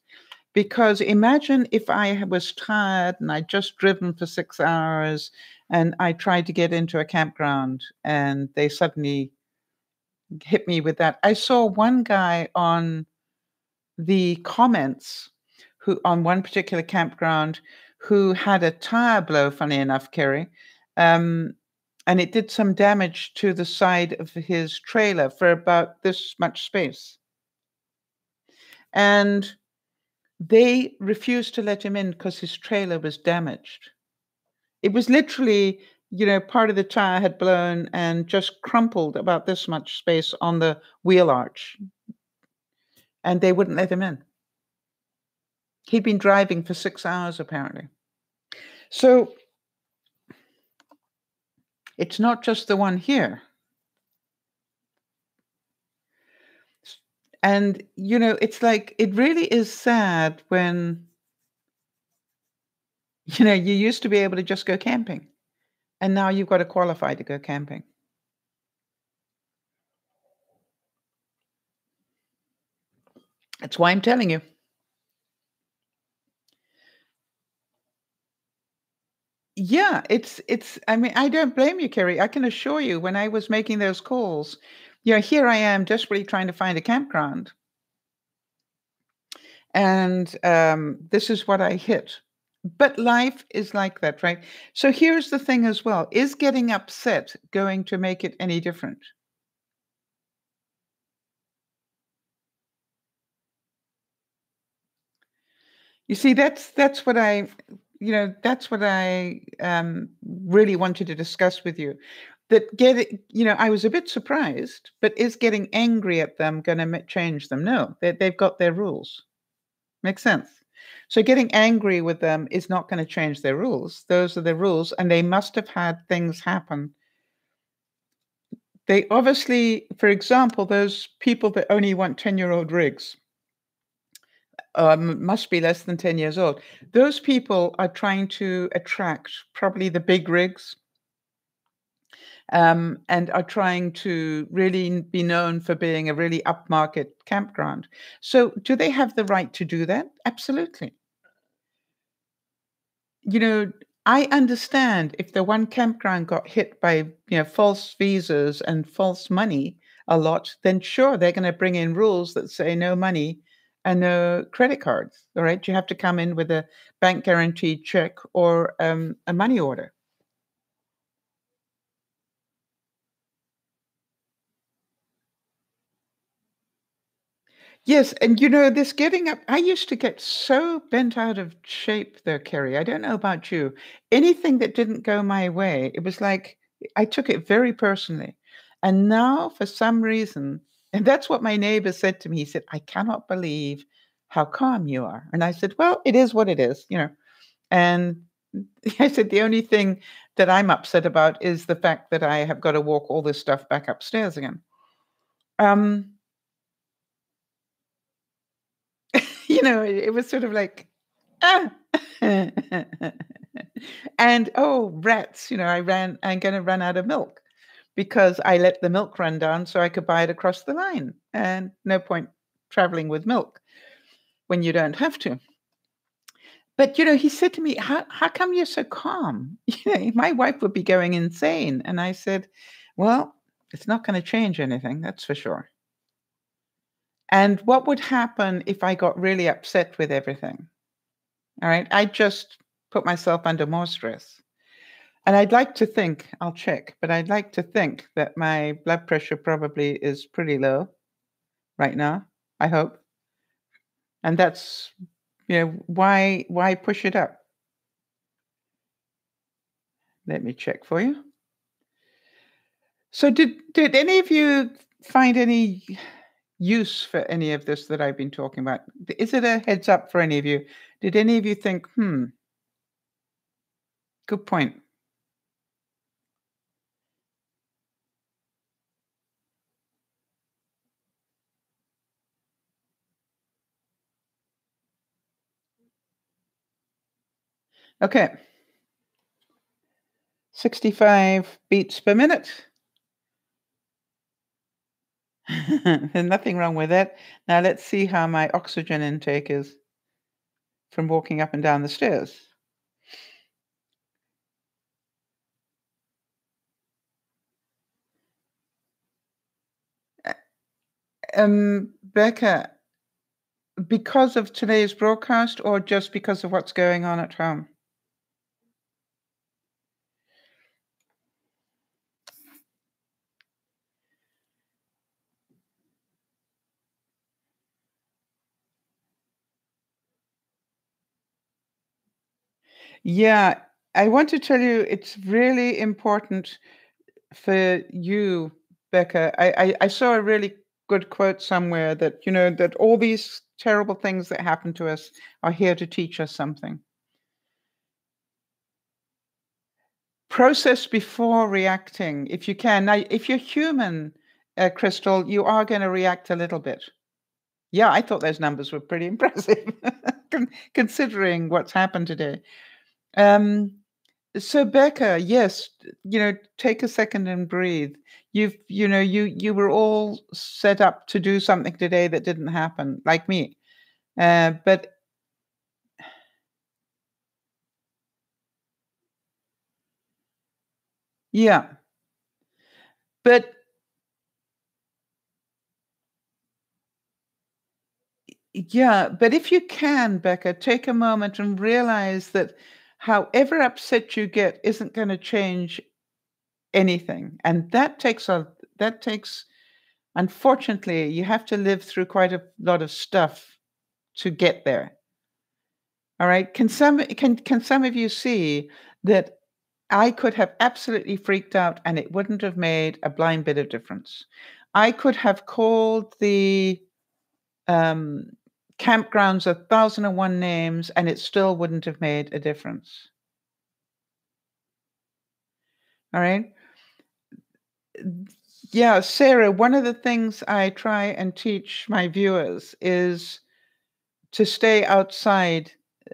Because imagine if I was tired and I'd just driven for 6 hours and I tried to get into a campground and they suddenly hit me with that. I saw one guy on the comments who on one particular campground who had a tire blow, funny enough, Kerry. And it did some damage to the side of his trailer for about this much space. And they refused to let him in because his trailer was damaged. It was literally, part of the tire had blown and just crumpled about this much space on the wheel arch. And they wouldn't let him in. He'd been driving for 6 hours, apparently. So it's not just the one here. And, it's like, it really is sad when, you used to be able to just go camping. And now you've got to qualify to go camping. That's why I'm telling you. Yeah, I mean, I don't blame you, Kerry. I can assure you, when I was making those calls, here I am desperately trying to find a campground. And this is what I hit. But life is like that, right? So here's the thing as well. Is getting upset going to make it any different? You see, that's what I really wanted to discuss with you. That I was a bit surprised, but is getting angry at them going to change them? No, they've got their rules. Makes sense. So getting angry with them is not going to change their rules. Those are the rules, and they must have had things happen. They obviously, for example, those people that only want 10-year-old rigs, must be less than 10 years old. Those people are trying to attract probably the big rigs, and are trying to really be known for being a really upmarket campground. So do they have the right to do that? Absolutely. I understand if the one campground got hit by, false visas and false money a lot, then sure, they're going to bring in rules that say no money and no credit cards. All right. You have to come in with a bank guaranteed check or a money order. Yes, and this getting up, I used to get so bent out of shape though, Kerry. I don't know about you. Anything that didn't go my way, it was like I took it very personally. And now, for some reason, and that's what my neighbor said to me. He said, I cannot believe how calm you are. And I said, well, it is what it is. And I said, the only thing that I'm upset about is the fact that I have got to walk all this stuff back upstairs again. Um, it was sort of like, ah. And oh, rats, I'm going to run out of milk because I let the milk run down so I could buy it across the line. And no point traveling with milk when you don't have to. But, he said to me, how come you're so calm? My wife would be going insane. And I said, well, it's not going to change anything, that's for sure. And what would happen if I got really upset with everything? All right. I just put myself under more stress. And I'd like to think, I'll check, but I'd like to think that my blood pressure probably is pretty low right now, I hope. And that's, why push it up? Let me check for you. So did any of you find any use for any of this that I've been talking about? Is it a heads up for any of you? Did any of you think, good point? Okay. 65 beats per minute. There's nothing wrong with that. Now let's see how my oxygen intake is from walking up and down the stairs. Becca, because of today's broadcast or just because of what's going on at home? Yeah, I want to tell you it's really important for you, Becca. I saw a really good quote somewhere that, that all these terrible things that happen to us are here to teach us something. Process before reacting, if you can. Now, if you're human, Crystal, you are going to react a little bit. Yeah, I thought those numbers were pretty impressive, considering what's happened today. Um, So Becca, yes, take a second and breathe. You were all set up to do something today that didn't happen, like me. But yeah, but yeah, but if you can, Becca, take a moment and realize that however upset you get isn't going to change anything, and that takes. Unfortunately, you have to live through quite a lot of stuff to get there. All right. Can some of you see that I could have absolutely freaked out and it wouldn't have made a blind bit of difference? I could have called the um, campgrounds 1,001 names and it still wouldn't have made a difference. All right. Yeah, Sarah, one of the things I try and teach my viewers is to stay outside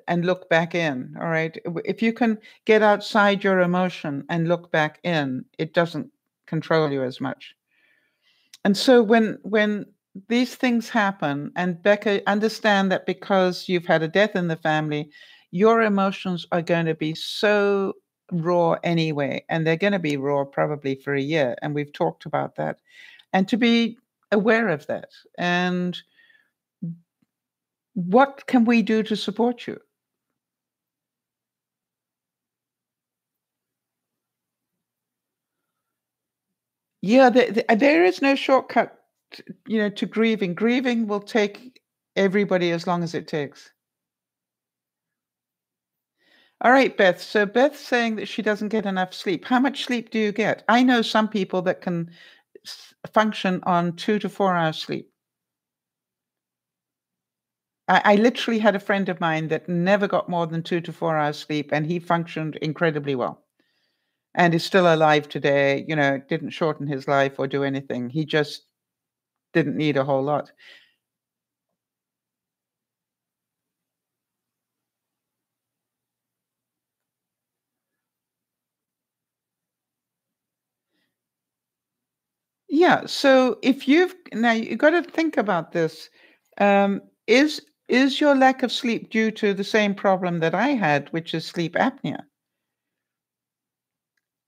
and look back in. All right. If you can get outside your emotion and look back in, it doesn't control you as much. And so when these things happen, and Becca, understand that because you've had a death in the family, your emotions are going to be so raw anyway, and they're going to be raw probably for a year. And we've talked about that. And to be aware of that. And what can we do to support you? Yeah, there is no shortcut, to grieving. Grieving will take everybody as long as it takes. All right, Beth. So Beth's saying that she doesn't get enough sleep. How much sleep do you get? I know some people that can function on 2 to 4 hours sleep. I literally had a friend of mine that never got more than 2 to 4 hours sleep, and he functioned incredibly well and is still alive today. Didn't shorten his life or do anything. He just didn't need a whole lot. Yeah. So if you've got to think about this. Um, is your lack of sleep due to the same problem that I had, which is sleep apnea?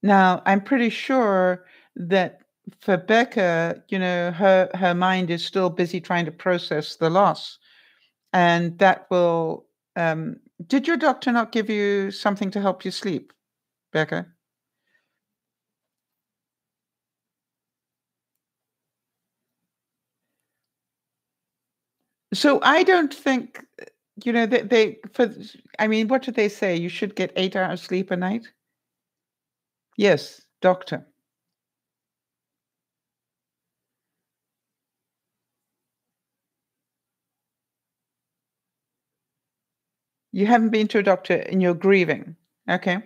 Now, I'm pretty sure that for Becca, her mind is still busy trying to process the loss, and that will. Did your doctor not give you something to help you sleep, Becca? So I don't think, I mean, what do they say? You should get 8 hours sleep a night? Yes, doctor. You haven't been to a doctor and you're grieving. Okay.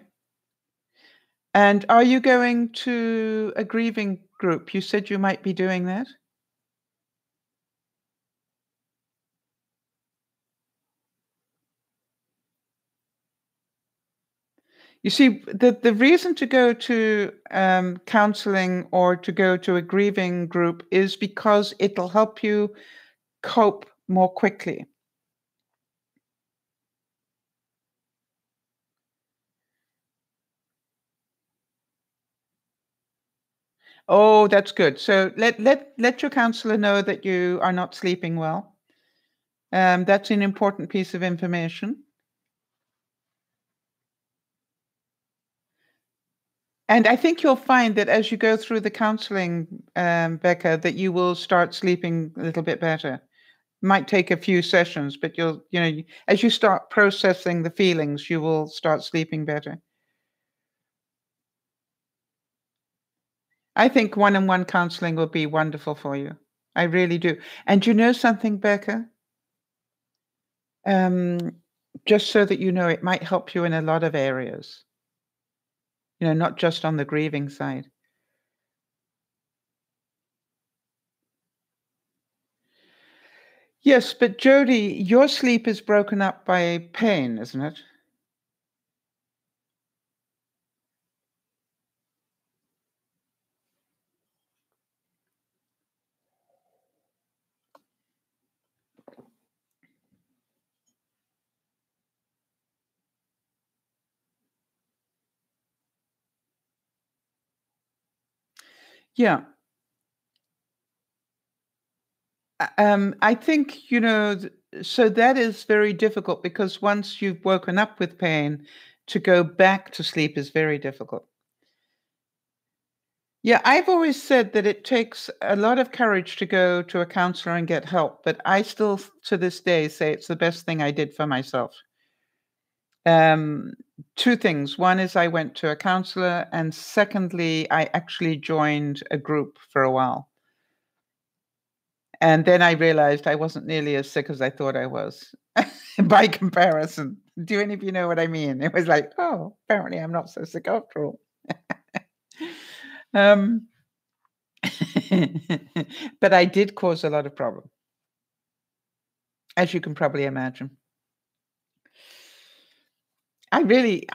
And are you going to a grieving group? You said you might be doing that. You see, the reason to go to counseling or to go to a grieving group is because it'll help you cope more quickly. Oh, that's good. So let your counselor know that you are not sleeping well. That's an important piece of information. And I think you'll find that as you go through the counseling, Becca, that you will start sleeping a little bit better. Might take a few sessions, but as you start processing the feelings, you will start sleeping better. I think one-on-one counseling will be wonderful for you. I really do. And you know something, Becca? Um, just so that you know, it might help you in a lot of areas, not just on the grieving side. Yes, but Jody, your sleep is broken up by pain, isn't it? Yeah. I think, so that is very difficult because once you've woken up with pain, to go back to sleep is very difficult. Yeah, I've always said that it takes a lot of courage to go to a counselor and get help, but I still, to this day, say it's the best thing I did for myself. Um, two things. One is I went to a counselor, and secondly, I actually joined a group for a while. And then I realized I wasn't nearly as sick as I thought I was by comparison. Do any of you know what I mean? It was like, oh, apparently I'm not so sick after all. Um, but I did cause a lot of problem, as you can probably imagine. I really,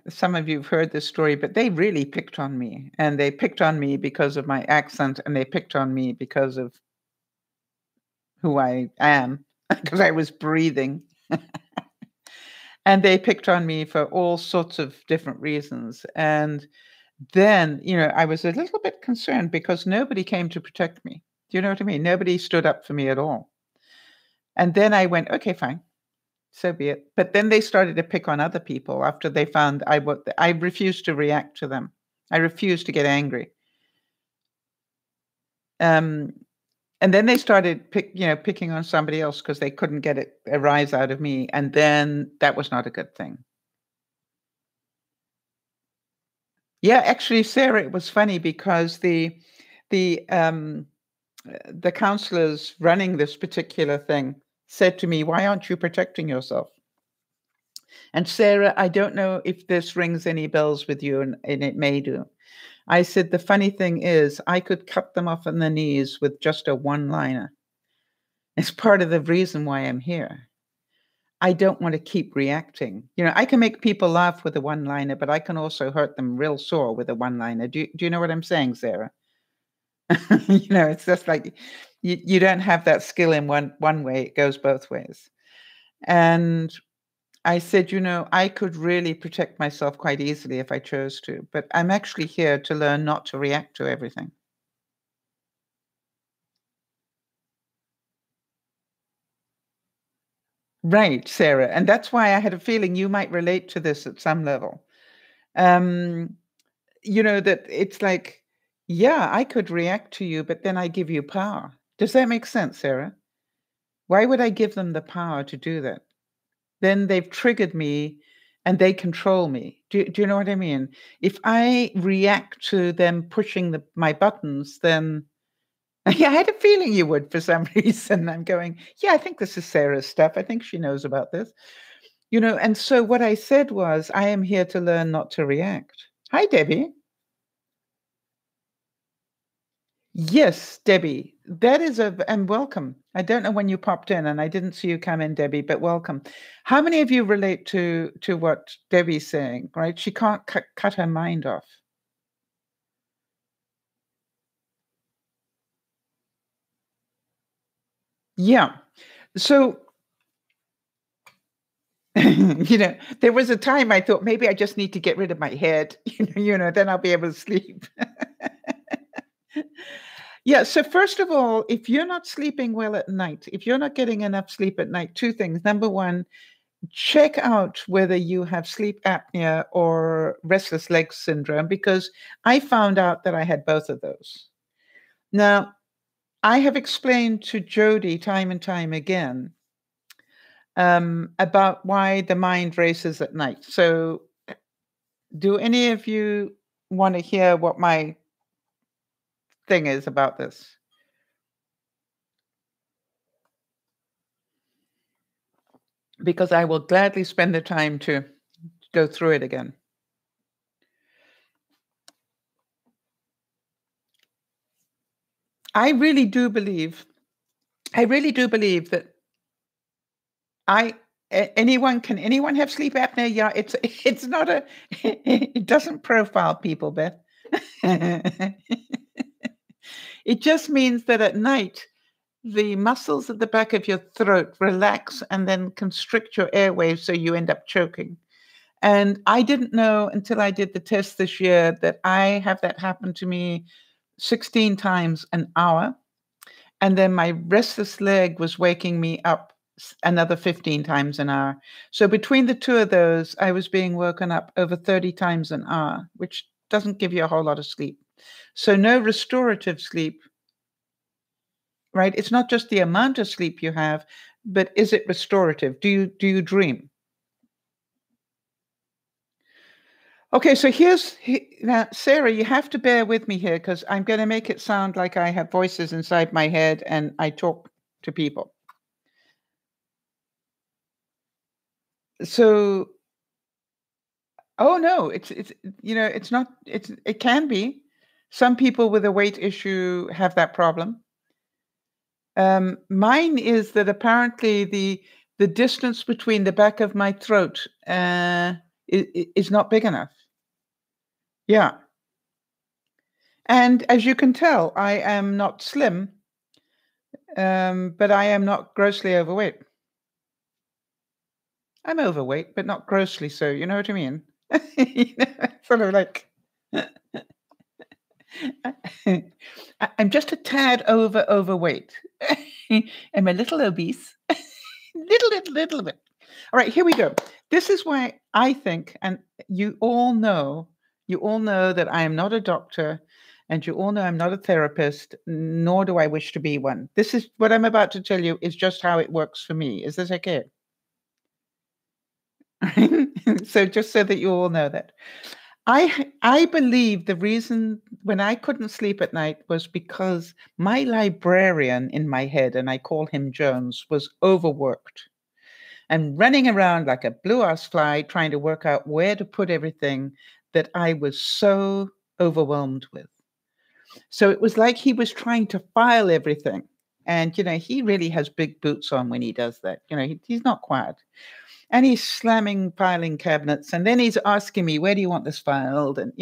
some of you've heard this story, but they really picked on me, and they picked on me because of my accent, and they picked on me because of who I am, because I was breathing. And they picked on me for all sorts of different reasons. And then, I was a little bit concerned because nobody came to protect me. Do you know what I mean? Nobody stood up for me at all. And then I went, okay, fine, so be it. But then they started to pick on other people after they found I refused to react to them. I refused to get angry. Um, and then they started picking on somebody else because they couldn't get a rise out of me. And then that was not a good thing. Yeah, actually, Sarah, it was funny because the the counselors running this particular thing said to me, "Why aren't you protecting yourself?" And Sarah, I don't know if this rings any bells with you, and it may do. I said, the funny thing is, I could cut them off on the knees with just a one-liner. It's part of the reason why I'm here. I don't want to keep reacting. I can make people laugh with a one-liner, but I can also hurt them real sore with a one-liner. Do you know what I'm saying, Sarah? It's just like you don't have that skill in one way, it goes both ways. And I said, I could really protect myself quite easily if I chose to, but I'm actually here to learn not to react to everything. Right, Sarah. And that's why I had a feeling you might relate to this at some level. Um, that it's like, yeah, I could react to you, but then I give you power. Does that make sense, Sarah? Why would I give them the power to do that? Then they've triggered me and they control me. Do you know what I mean? If I react to them pushing my buttons, then yeah, I had a feeling you would for some reason. I'm going, yeah, I think this is Sarah's stuff. I think she knows about this. And so what I said was, I am here to learn not to react. Hi, Debbie. Yes, Debbie. And welcome. I don't know when you popped in and I didn't see you come in, Debbie, but welcome. How many of you relate to what Debbie's saying, right? She can't cut her mind off. Yeah. So, there was a time I thought maybe I just need to get rid of my head, then I'll be able to sleep. Yeah. So first of all, if you're not sleeping well at night, if you're not getting enough sleep at night, two things. Number one, check out whether you have sleep apnea or restless leg syndrome, because I found out that I had both of those. Now, I have explained to Jody time and time again about why the mind races at night. So, do any of you want to hear what my thing is about this? Because I will gladly spend the time to go through it again. I really do believe that can anyone have sleep apnea? Yeah, it's not it doesn't profile people, Beth. It just means that at night the muscles at the back of your throat relax and then constrict your airways, so you end up choking. And I didn't know until I did the test this year that I have that happen to me 16 times an hour. And then my restless leg was waking me up another 15 times an hour. So between the two of those, I was being woken up over 30 times an hour, which doesn't give you a whole lot of sleep. So no restorative sleep, right? It's not just the amount of sleep you have, but is it restorative? Do you dream? Okay, so now, Sarah, you have to bear with me here because I'm going to make it sound like I have voices inside my head and I talk to people. So, oh no, it's not. It can be. Some people with a weight issue have that problem. Mine is that apparently the distance between the back of my throat is not big enough. Yeah. And as you can tell, I am not slim, but I am not grossly overweight. I'm overweight, but not grossly so. You know what I mean? Sort of like I'm just a tad overweight. I'm a little obese. little bit. All right, here we go. This is why I think, and you all know that I am not a doctor, and you all know I'm not a therapist, nor do I wish to be one. This is what I'm about to tell you is just how it works for me. Is this okay? So just so that you all know that. I believe the reason when I couldn't sleep at night was because my librarian in my head, and I call him Jones, was overworked and running around like a blue-ass fly trying to work out where to put everything that I was so overwhelmed with. So it was like he was trying to file everything. And, he really has big boots on when he does that. He's not quiet. And he's slamming filing cabinets. And then he's asking me, where do you want this filed? And,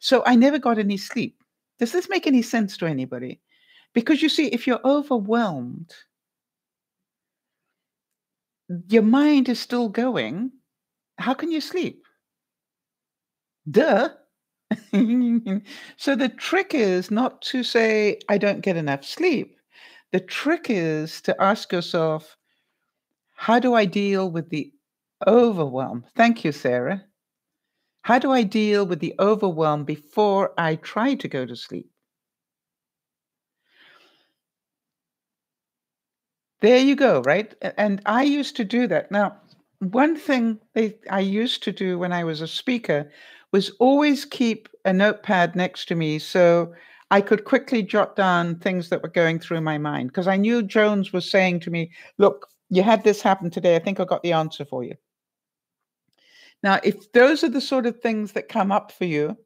so I never got any sleep. Does this make any sense to anybody? Because you see, if you're overwhelmed, your mind is still going. How can you sleep? Duh. So the trick is not to say, I don't get enough sleep. The trick is to ask yourself, how do I deal with the overwhelm? Thank you, Sarah. How do I deal with the overwhelm before I try to go to sleep? There you go, right? And I used to do that. Now, one thing I used to do when I was a speaker was always keep a notepad next to me so I could quickly jot down things that were going through my mind because I knew Jones was saying to me, "Look, you had this happen today. I think I got the answer for you." Now, if those are the sort of things that come up for you,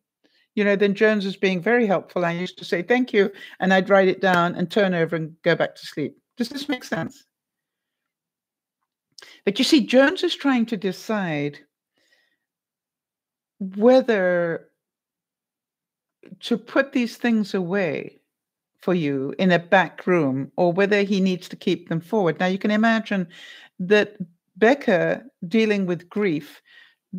then Jones is being very helpful. I used to say, "Thank you," and I'd write it down and turn over and go back to sleep. Does this make sense? But you see, Jones is trying to decide whether to put these things away for you in a back room or whether he needs to keep them forward. Now, you can imagine that Becca dealing with grief,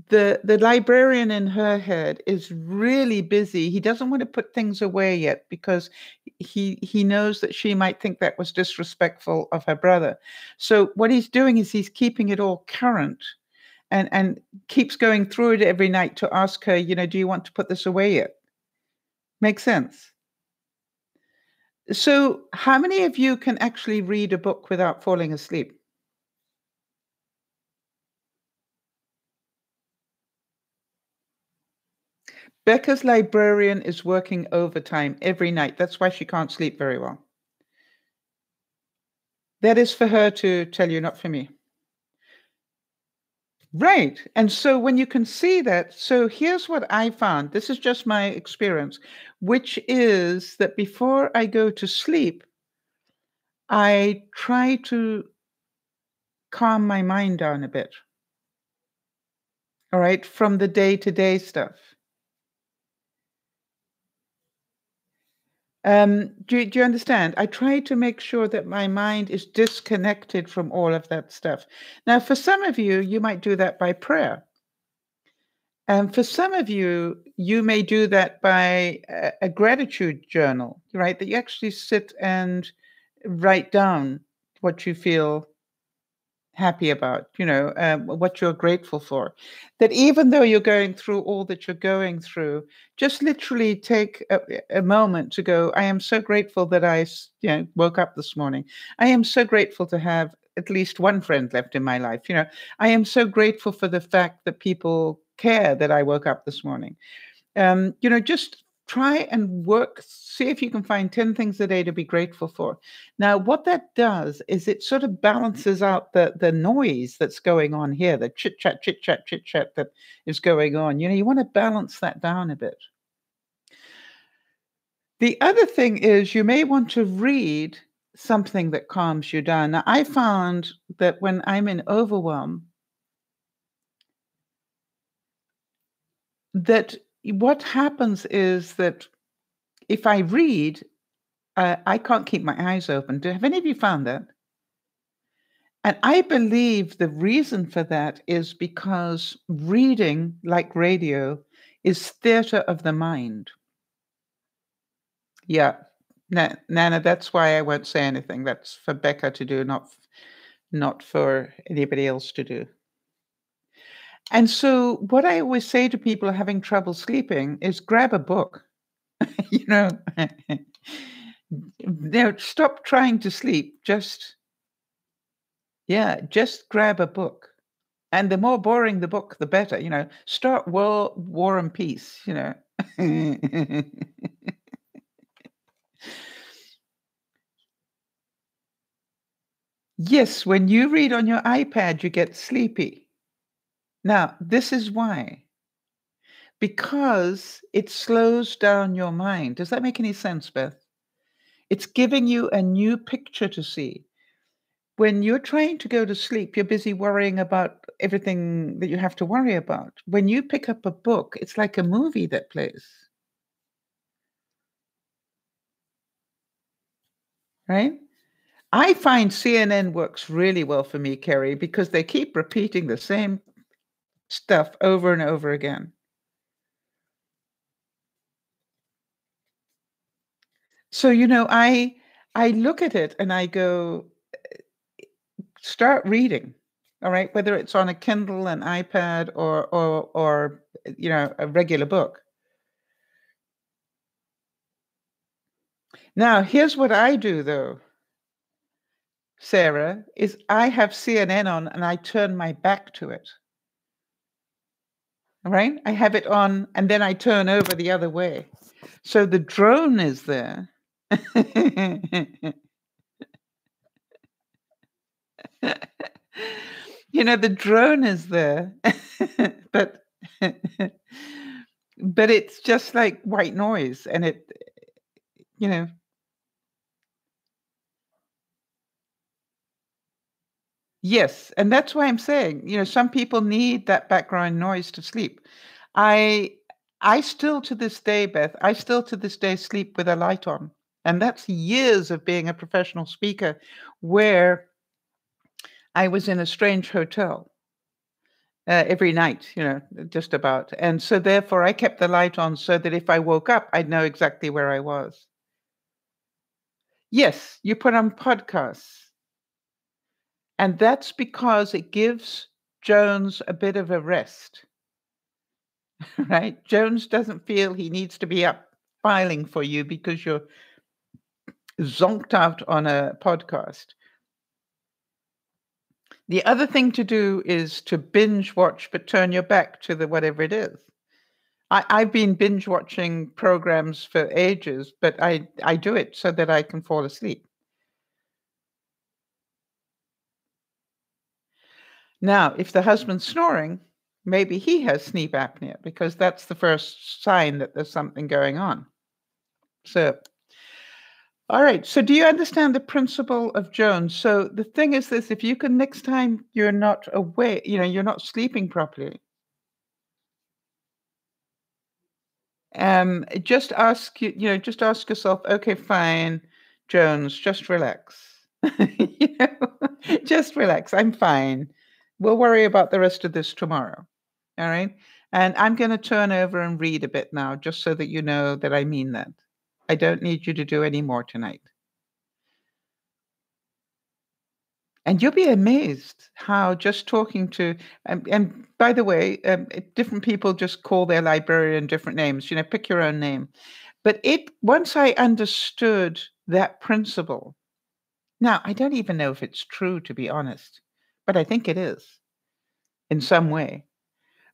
the librarian in her head is really busy. He doesn't want to put things away yet because he knows that she might think that was disrespectful of her brother. So what he's doing is he's keeping it all current and keeps going through it every night to ask her, do you want to put this away yet? Makes sense. So how many of you can actually read a book without falling asleep? Becca's librarian is working overtime every night. That's why she can't sleep very well. That is for her to tell you, not for me. Right. And so when you can see that, so here's what I found. This is just my experience, which is that before I go to sleep, I try to calm my mind down a bit. All right, from the day-to-day stuff. Do you understand? I try to make sure that my mind is disconnected from all of that stuff. Now, for some of you, you might do that by prayer. And for some of you, you may do that by a gratitude journal, right? That you actually sit and write down what you feel happy about, what you're grateful for. That even though you're going through all that you're going through, just literally take a moment to go, I am so grateful that woke up this morning. I am so grateful to have at least one friend left in my life. I am so grateful for the fact that people care that I woke up this morning. Just try and see if you can find 10 things a day to be grateful for. Now, what that does is it sort of balances out the noise that's going on here, the chit chat that is going on. You want to balance that down a bit. The other thing is you may want to read something that calms you down. Now, I found that when I'm in overwhelm, that what happens is that if I read, I can't keep my eyes open. Have any of you found that? And I believe the reason for that is because reading, like radio, is theater of the mind. Yeah. Nana, that's why I won't say anything. That's for Becca to do, not for anybody else to do. And so what I always say to people having trouble sleeping is grab a book. Stop trying to sleep. Just grab a book. And the more boring the book, the better. Start War and Peace, Yes, when you read on your iPad, you get sleepy. Now, this is why. Because it slows down your mind. Does that make any sense, Beth? It's giving you a new picture to see. When you're trying to go to sleep, you're busy worrying about everything that you have to worry about. When you pick up a book, it's like a movie that plays. Right? I find CNN works really well for me, Kerry, because they keep repeating the same stuff over and over again. So, I look at it and I go, start reading, all right, whether it's on a Kindle, an iPad, or a regular book. Now, here's what I do, though. Sarah, is I have CNN on and I turn my back to it. All right? I have it on and then I turn over the other way. So the drone is there. The drone is there, but but it's just like white noise, and you know, yes, and that's why I'm saying, some people need that background noise to sleep. I I still to this day, Beth, I still to this day sleep with a light on. And that's years of being a professional speaker where I was in a strange hotel every night, just about. And so therefore I kept the light on so that if I woke up, I'd know exactly where I was. Yes, you put on podcasts. And that's because it gives Jones a bit of a rest, right? Jones doesn't feel he needs to be up filing for you because you're zonked out on a podcast. The other thing to do is to binge watch, but turn your back to the whatever it is. I've been binge watching programs for ages, but I do it so that I can fall asleep. Now, if the husband's snoring, maybe he has sleep apnea because that's the first sign that there's something going on. So, all right. So, do you understand the principle of Jones? So, the thing is this: if you can next time you're not awake, you're not sleeping properly, just ask yourself, okay, fine, Jones, just relax. you know, just relax. I'm fine. We'll worry about the rest of this tomorrow. All right. And I'm going to turn over and read a bit now, just so that you know that I mean that. I don't need you to do any more tonight. And you'll be amazed how just talking to, and by the way, different people just call their librarian different names. Pick your own name. But once I understood that principle, now I don't even know if it's true, to be honest, but I think it is in some way.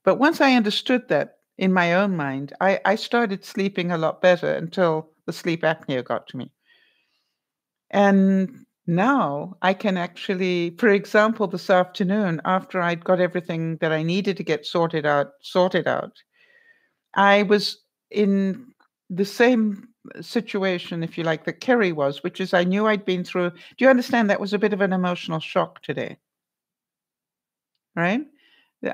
But once I understood that in my own mind, I started sleeping a lot better until the sleep apnea got to me. And now I can actually, for example, this afternoon, after I'd got everything that I needed to get sorted out, I was in the same situation, if you like, that Kerry was, which is I knew I'd been through. Do you understand that was a bit of an emotional shock today, right?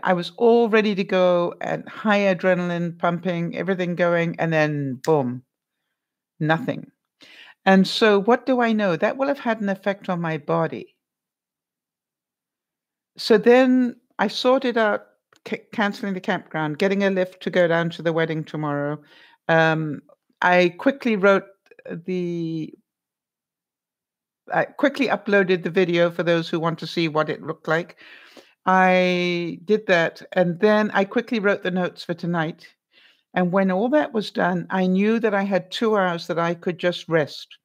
I was all ready to go and high adrenaline pumping, everything going, and then boom, nothing. And so what do I know? That will have had an effect on my body. So then I sorted out canceling the campground, getting a lift to go down to the wedding tomorrow. I quickly uploaded the video for those who want to see what it looked like. I did that, and then I quickly wrote the notes for tonight. And when all that was done, I knew that I had 2 hours that I could just rest.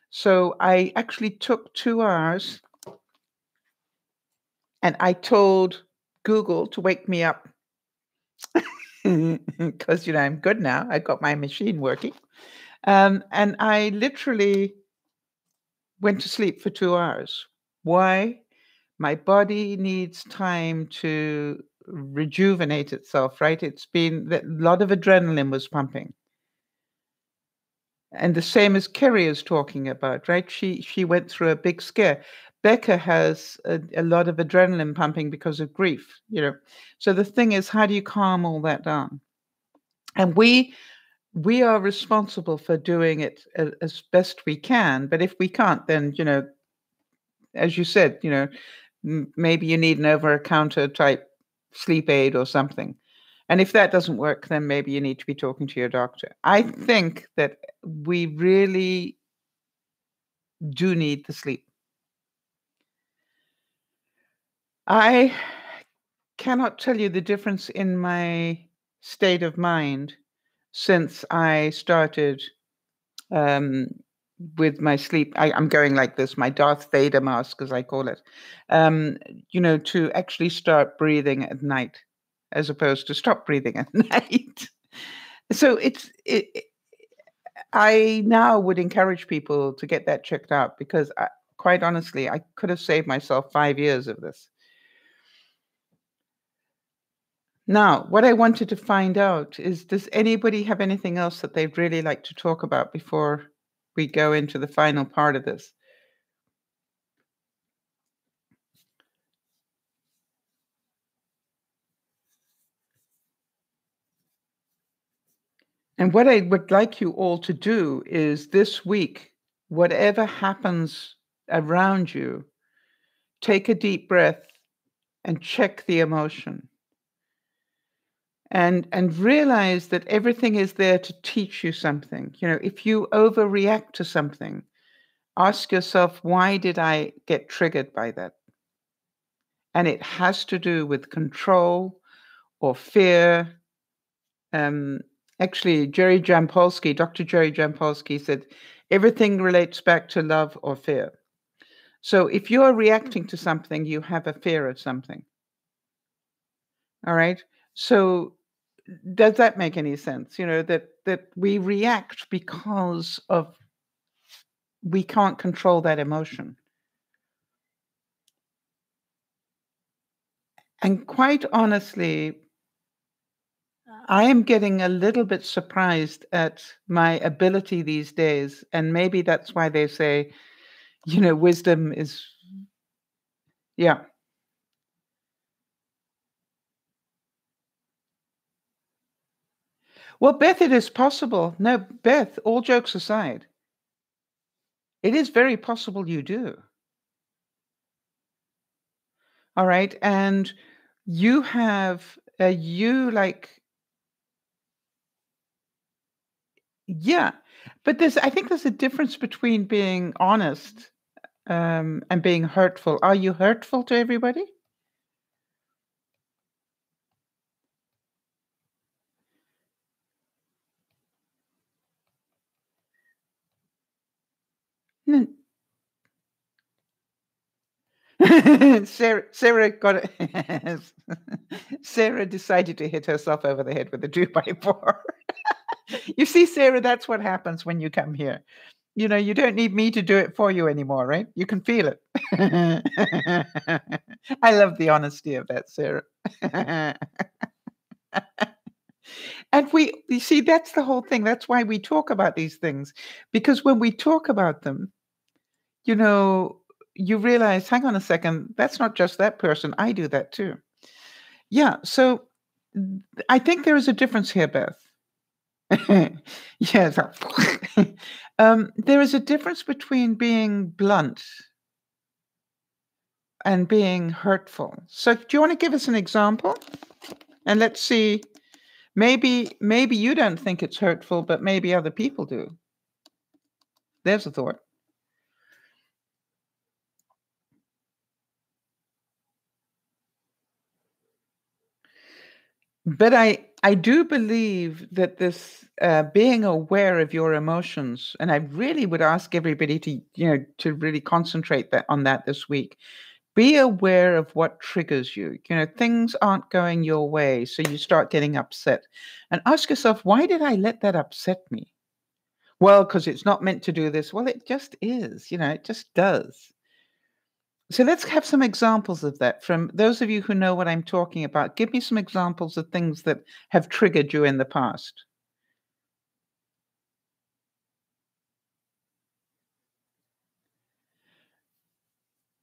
So I actually took 2 hours and I told Google to wake me up because, I'm good now. I got my machine working. And I literally went to sleep for 2 hours. Why? My body needs time to rejuvenate itself, right? It's been a lot of adrenaline was pumping. And the same as Kerry is talking about, right? She went through a big scare. Becca has a lot of adrenaline pumping because of grief, So the thing is, how do you calm all that down? And we are responsible for doing it as best we can. But if we can't, then, as you said, maybe you need an over-the-counter type sleep aid or something. And if that doesn't work, then maybe you need to be talking to your doctor. I think that we really do need the sleep. I cannot tell you the difference in my state of mind since I started with my sleep. I'm going like this, my Darth Vader mask, as I call it, um, to actually start breathing at night as opposed to stop breathing at night. So I now would encourage people to get that checked out because quite honestly, I could have saved myself 5 years of this. Now, what I wanted to find out is, does anybody have anything else that they'd really like to talk about before we go into the final part of this? And what I would like you all to do is this week, whatever happens around you, take a deep breath and check the emotion. And realize that everything is there to teach you something. If you overreact to something, ask yourself, why did I get triggered by that? And it has to do with control or fear. Actually, Dr. Jerry Jampolsky said, everything relates back to love or fear. So if you're reacting to something, you have a fear of something. All right. So does that make any sense? That we react because of we can't control that emotion. And quite honestly, I am getting a little bit surprised at my ability these days. And maybe that's why they say, wisdom is, yeah. Well, Beth, it is possible. No, Beth, all jokes aside, it is very possible you do. All right. And you have, yeah. But I think there's a difference between being honest and being hurtful. Are you hurtful to everybody? No. Sarah got it. Sarah decided to hit herself over the head with a 2x4. You see, Sarah, that's what happens when you come here. You don't need me to do it for you anymore, right? You can feel it. I love the honesty of that, Sarah. And you see, that's the whole thing. That's why we talk about these things, because when we talk about them, you realize, hang on a second, that's not just that person. I do that too. Yeah. So I think there is a difference here, Beth. Yes. There is a difference between being blunt and being hurtful. So do you want to give us an example? And let's see, maybe you don't think it's hurtful, but maybe other people do. There's a thought. But I do believe that this being aware of your emotions, and I really would ask everybody to really concentrate on that this week. Be aware of what triggers you. Things aren't going your way, so you start getting upset. And ask yourself, why did I let that upset me? Well, because it's not meant to do this. Well, it just is. It just does. So let's have some examples of that from those of you who know what I'm talking about. Give me some examples of things that have triggered you in the past.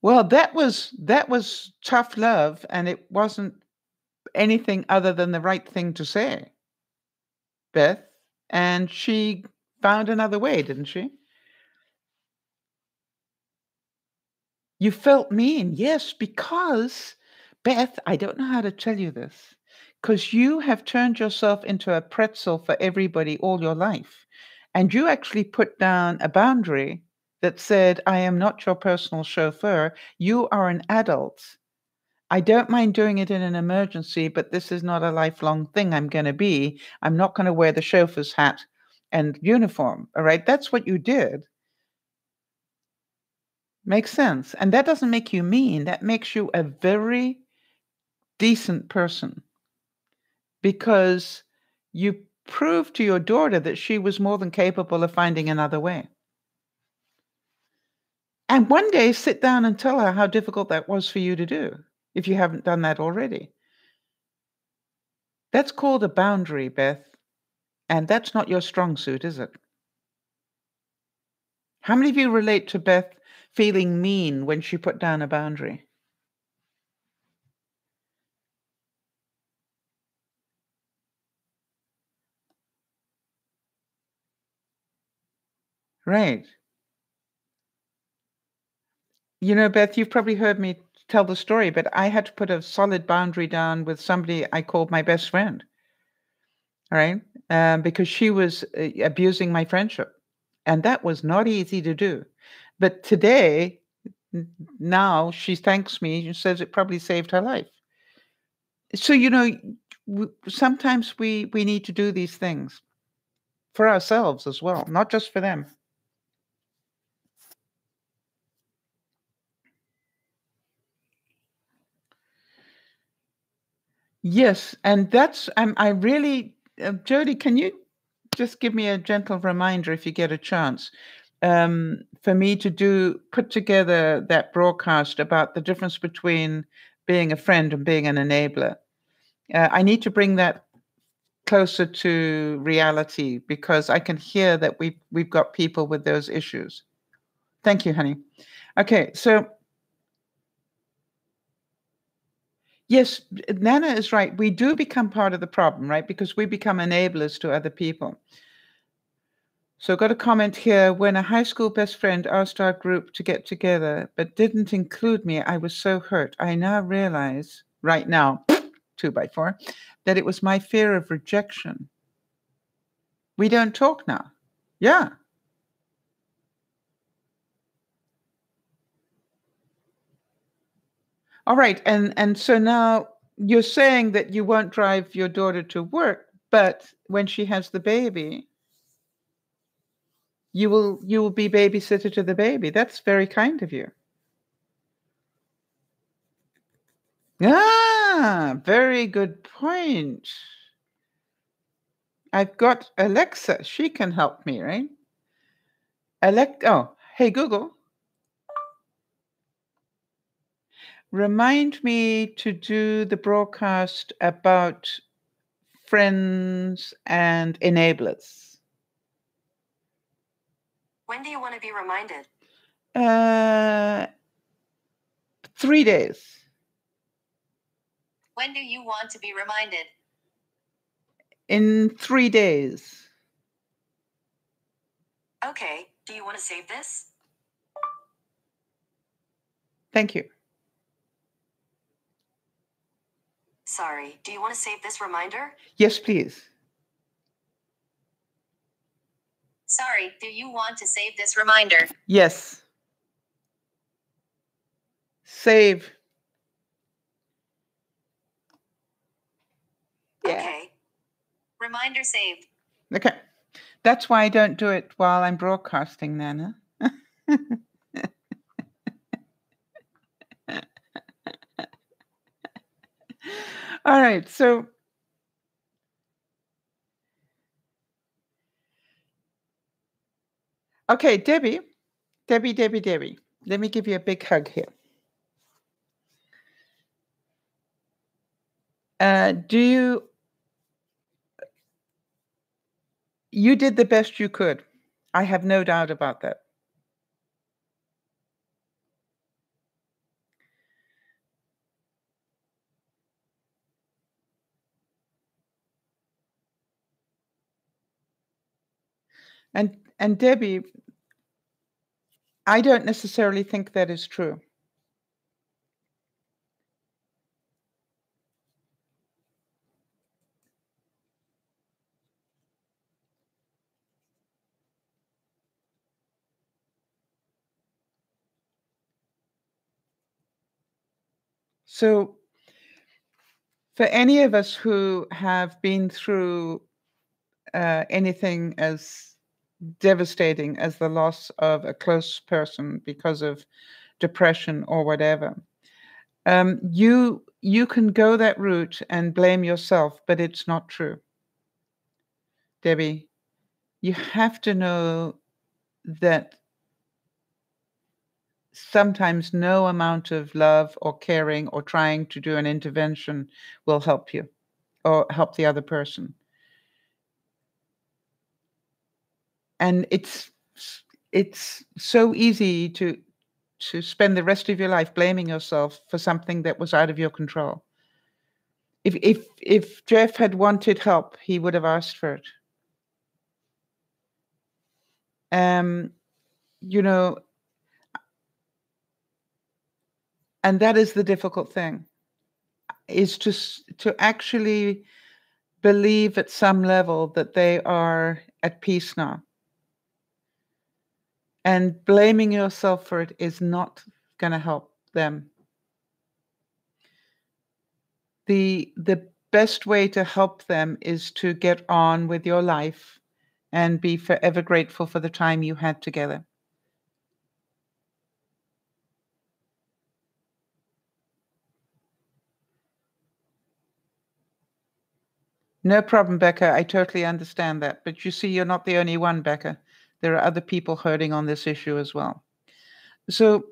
Well, that was tough love, and it wasn't anything other than the right thing to say, Beth. And she found another way, didn't she? You felt mean, yes, because, Beth, I don't know how to tell you this, because you have turned yourself into a pretzel for everybody all your life. And you actually put down a boundary that said, I am not your personal chauffeur. You are an adult. I don't mind doing it in an emergency, but this is not a lifelong thing I'm going to be. I'm not going to wear the chauffeur's hat and uniform. All right. That's what you did. Makes sense. And that doesn't make you mean. That makes you a very decent person because you proved to your daughter that she was more than capable of finding another way. And one day sit down and tell her how difficult that was for you to do, if you haven't done that already. That's called a boundary, Beth. And that's not your strong suit, is it? How many of you relate to Beth feeling mean when she put down a boundary? Right. You know, Beth, you've probably heard me tell the story, but I had to put a solid boundary down with somebody I called my best friend, right? Because she was abusing my friendship. And that was not easy to do. But today, now she thanks me and says it probably saved her life. So, sometimes we need to do these things for ourselves as well, not just for them. Yes, and that's I really, Jody, can you just give me a gentle reminder if you get a chance, for me to put together that broadcast about the difference between being a friend and being an enabler. I need to bring that closer to reality because I can hear that we've got people with those issues. Thank you, honey. Okay, so yes, Nana is right. We do become part of the problem, right? Because we become enablers to other people. So I've got a comment here. When a high school best friend asked our group to get together, but didn't include me, I was so hurt. I now realize, right now, 2x4, that it was my fear of rejection. We don't talk now. Yeah. All right. And so now you're saying that you won't drive your daughter to work, but when she has the baby, you will be babysitter to the baby. That's very kind of you. Ah, very good point. I've got Alexa. She can help me, right? Hey Google, remind me to do the broadcast about friends and enablers. When do you want to be reminded? 3 days. When do you want to be reminded? In 3 days. Okay, do you want to save this? Thank you. Sorry, do you want to save this reminder? Yes, please. Sorry, do you want to save this reminder? Yes. Save. Yeah. Okay. Reminder saved. Okay. That's why I don't do it while I'm broadcasting, Nana. All right. So, okay, Debbie. Let me give you a big hug here. You did the best you could. I have no doubt about that. And Debbie, I don't necessarily think that is true. So for any of us who have been through anything as devastating as the loss of a close person because of depression or whatever. You can go that route and blame yourself, but it's not true. Debbie, you have to know that sometimes no amount of love or caring or trying to do an intervention will help you or help the other person. And it's so easy to spend the rest of your life blaming yourself for something that was out of your control. If Jeff had wanted help, he would have asked for it. You know, and that is the difficult thing, is to actually believe at some level that they are at peace now. And blaming yourself for it is not going to help them. The best way to help them is to get on with your life and be forever grateful for the time you had together. No problem, Becca. I totally understand that. But you see, you're not the only one, Becca. There are other people hurting on this issue as well. So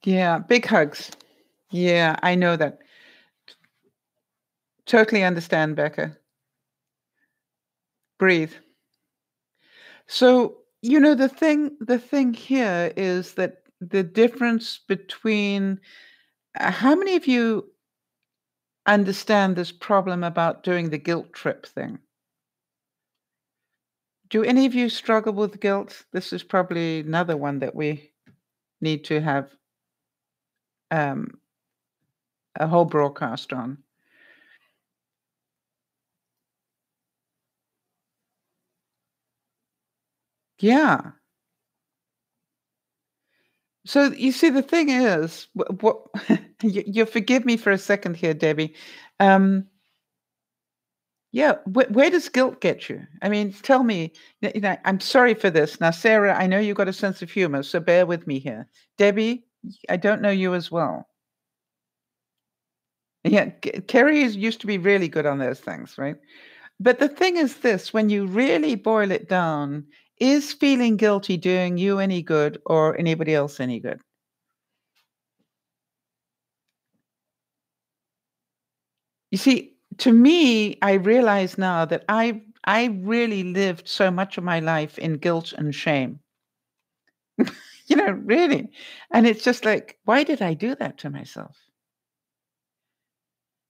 yeah, big hugs. Yeah, I know that. Totally understand, Becca. Breathe. So, the thing here is that the difference between how many of you understand this problem about doing the guilt trip thing? Do any of you struggle with guilt? This is probably another one that we need to have um, a whole broadcast on. Yeah. So you see, the thing is, what you forgive me for a second here, Debbie. Yeah, where does guilt get you? I mean, tell me. I'm sorry for this. Now, Sarah, I know you've got a sense of humor, so bear with me here. Debbie, I don't know you as well. Yeah, Kerry used to be really good on those things, right? But the thing is this, when you really boil it down, is feeling guilty doing you any good or anybody else any good? You see, to me, I realize now that I really lived so much of my life in guilt and shame. Really. And it's just like, why did I do that to myself?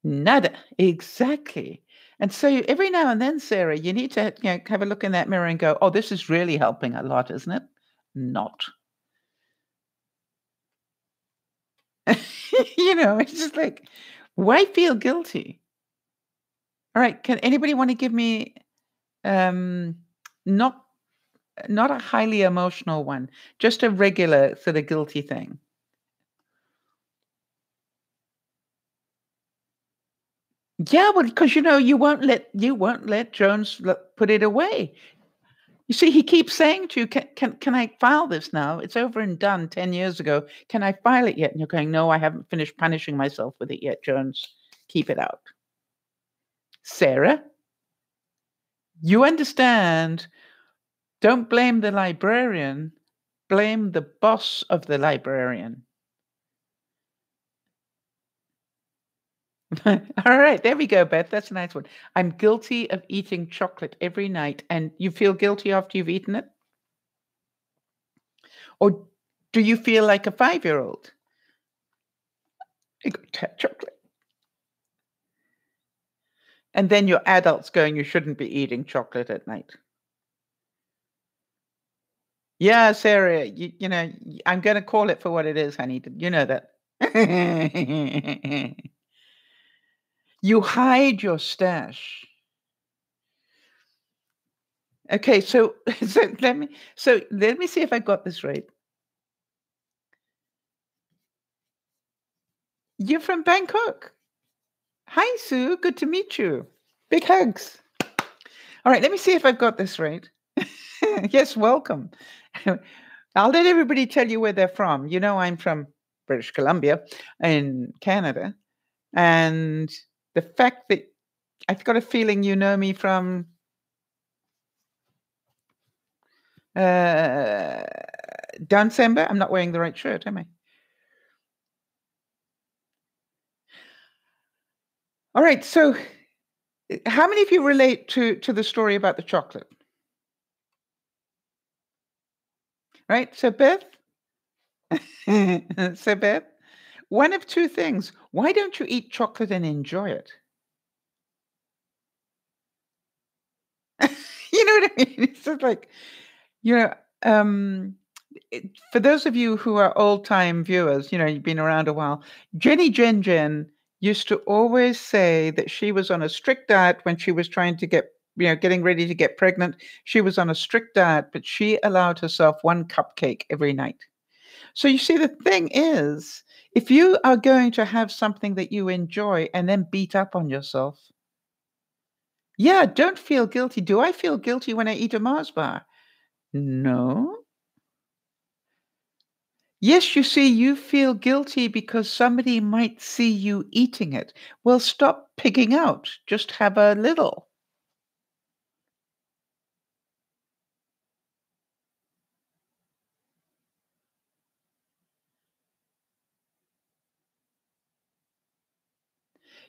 Nada. Exactly. And so every now and then, Sarah, you need to have a look in that mirror and go, oh, this is really helping a lot, isn't it? Not. It's just like, why feel guilty? All right. Can anybody want to give me not not a highly emotional one, just a regular sort of guilty thing? Yeah, well, because you won't let Jones put it away. You see, he keeps saying to you, can I file this now? It's over and done 10 years ago. Can I file it yet? And you're going, no, I haven't finished punishing myself with it yet, Jones. Keep it out. Sarah, you understand. Don't blame the librarian. Blame the boss of the librarian. All right, there we go, Beth. That's a nice one. I'm guilty of eating chocolate every night. And you feel guilty after you've eaten it? Or do you feel like a 5-year-old? I got to have chocolate. And then your adults going, you shouldn't be eating chocolate at night. Yeah, Sarah, I'm going to call it for what it is, honey. You know that. You hide your stash. Okay, so let me see if I got this right. You're from Bangkok. Hi, Sue. Good to meet you. Big hugs. All right, let me see if I've got this right. Yes, welcome. I'll let everybody tell you where they're from. You know, I'm from British Columbia in Canada. And the fact that I've got a feeling you know me from December. I'm not wearing the right shirt, am I? All right, so how many of you relate to the story about the chocolate? Right? So Beth, so Beth, one of two things. Why don't you eat chocolate and enjoy it? You know what I mean? It's just like, you know, for those of you who are old-time viewers, you know, you've been around a while, Jenny Jen used to always say that she was on a strict diet when she was trying to get, you know, getting ready to get pregnant. She was on a strict diet, but she allowed herself one cupcake every night. So you see, the thing is, if you are going to have something that you enjoy and then beat up on yourself, yeah, don't feel guilty. Do I feel guilty when I eat a Mars bar? No. Yes, you see, you feel guilty because somebody might see you eating it. Well, stop pigging out. Just have a little.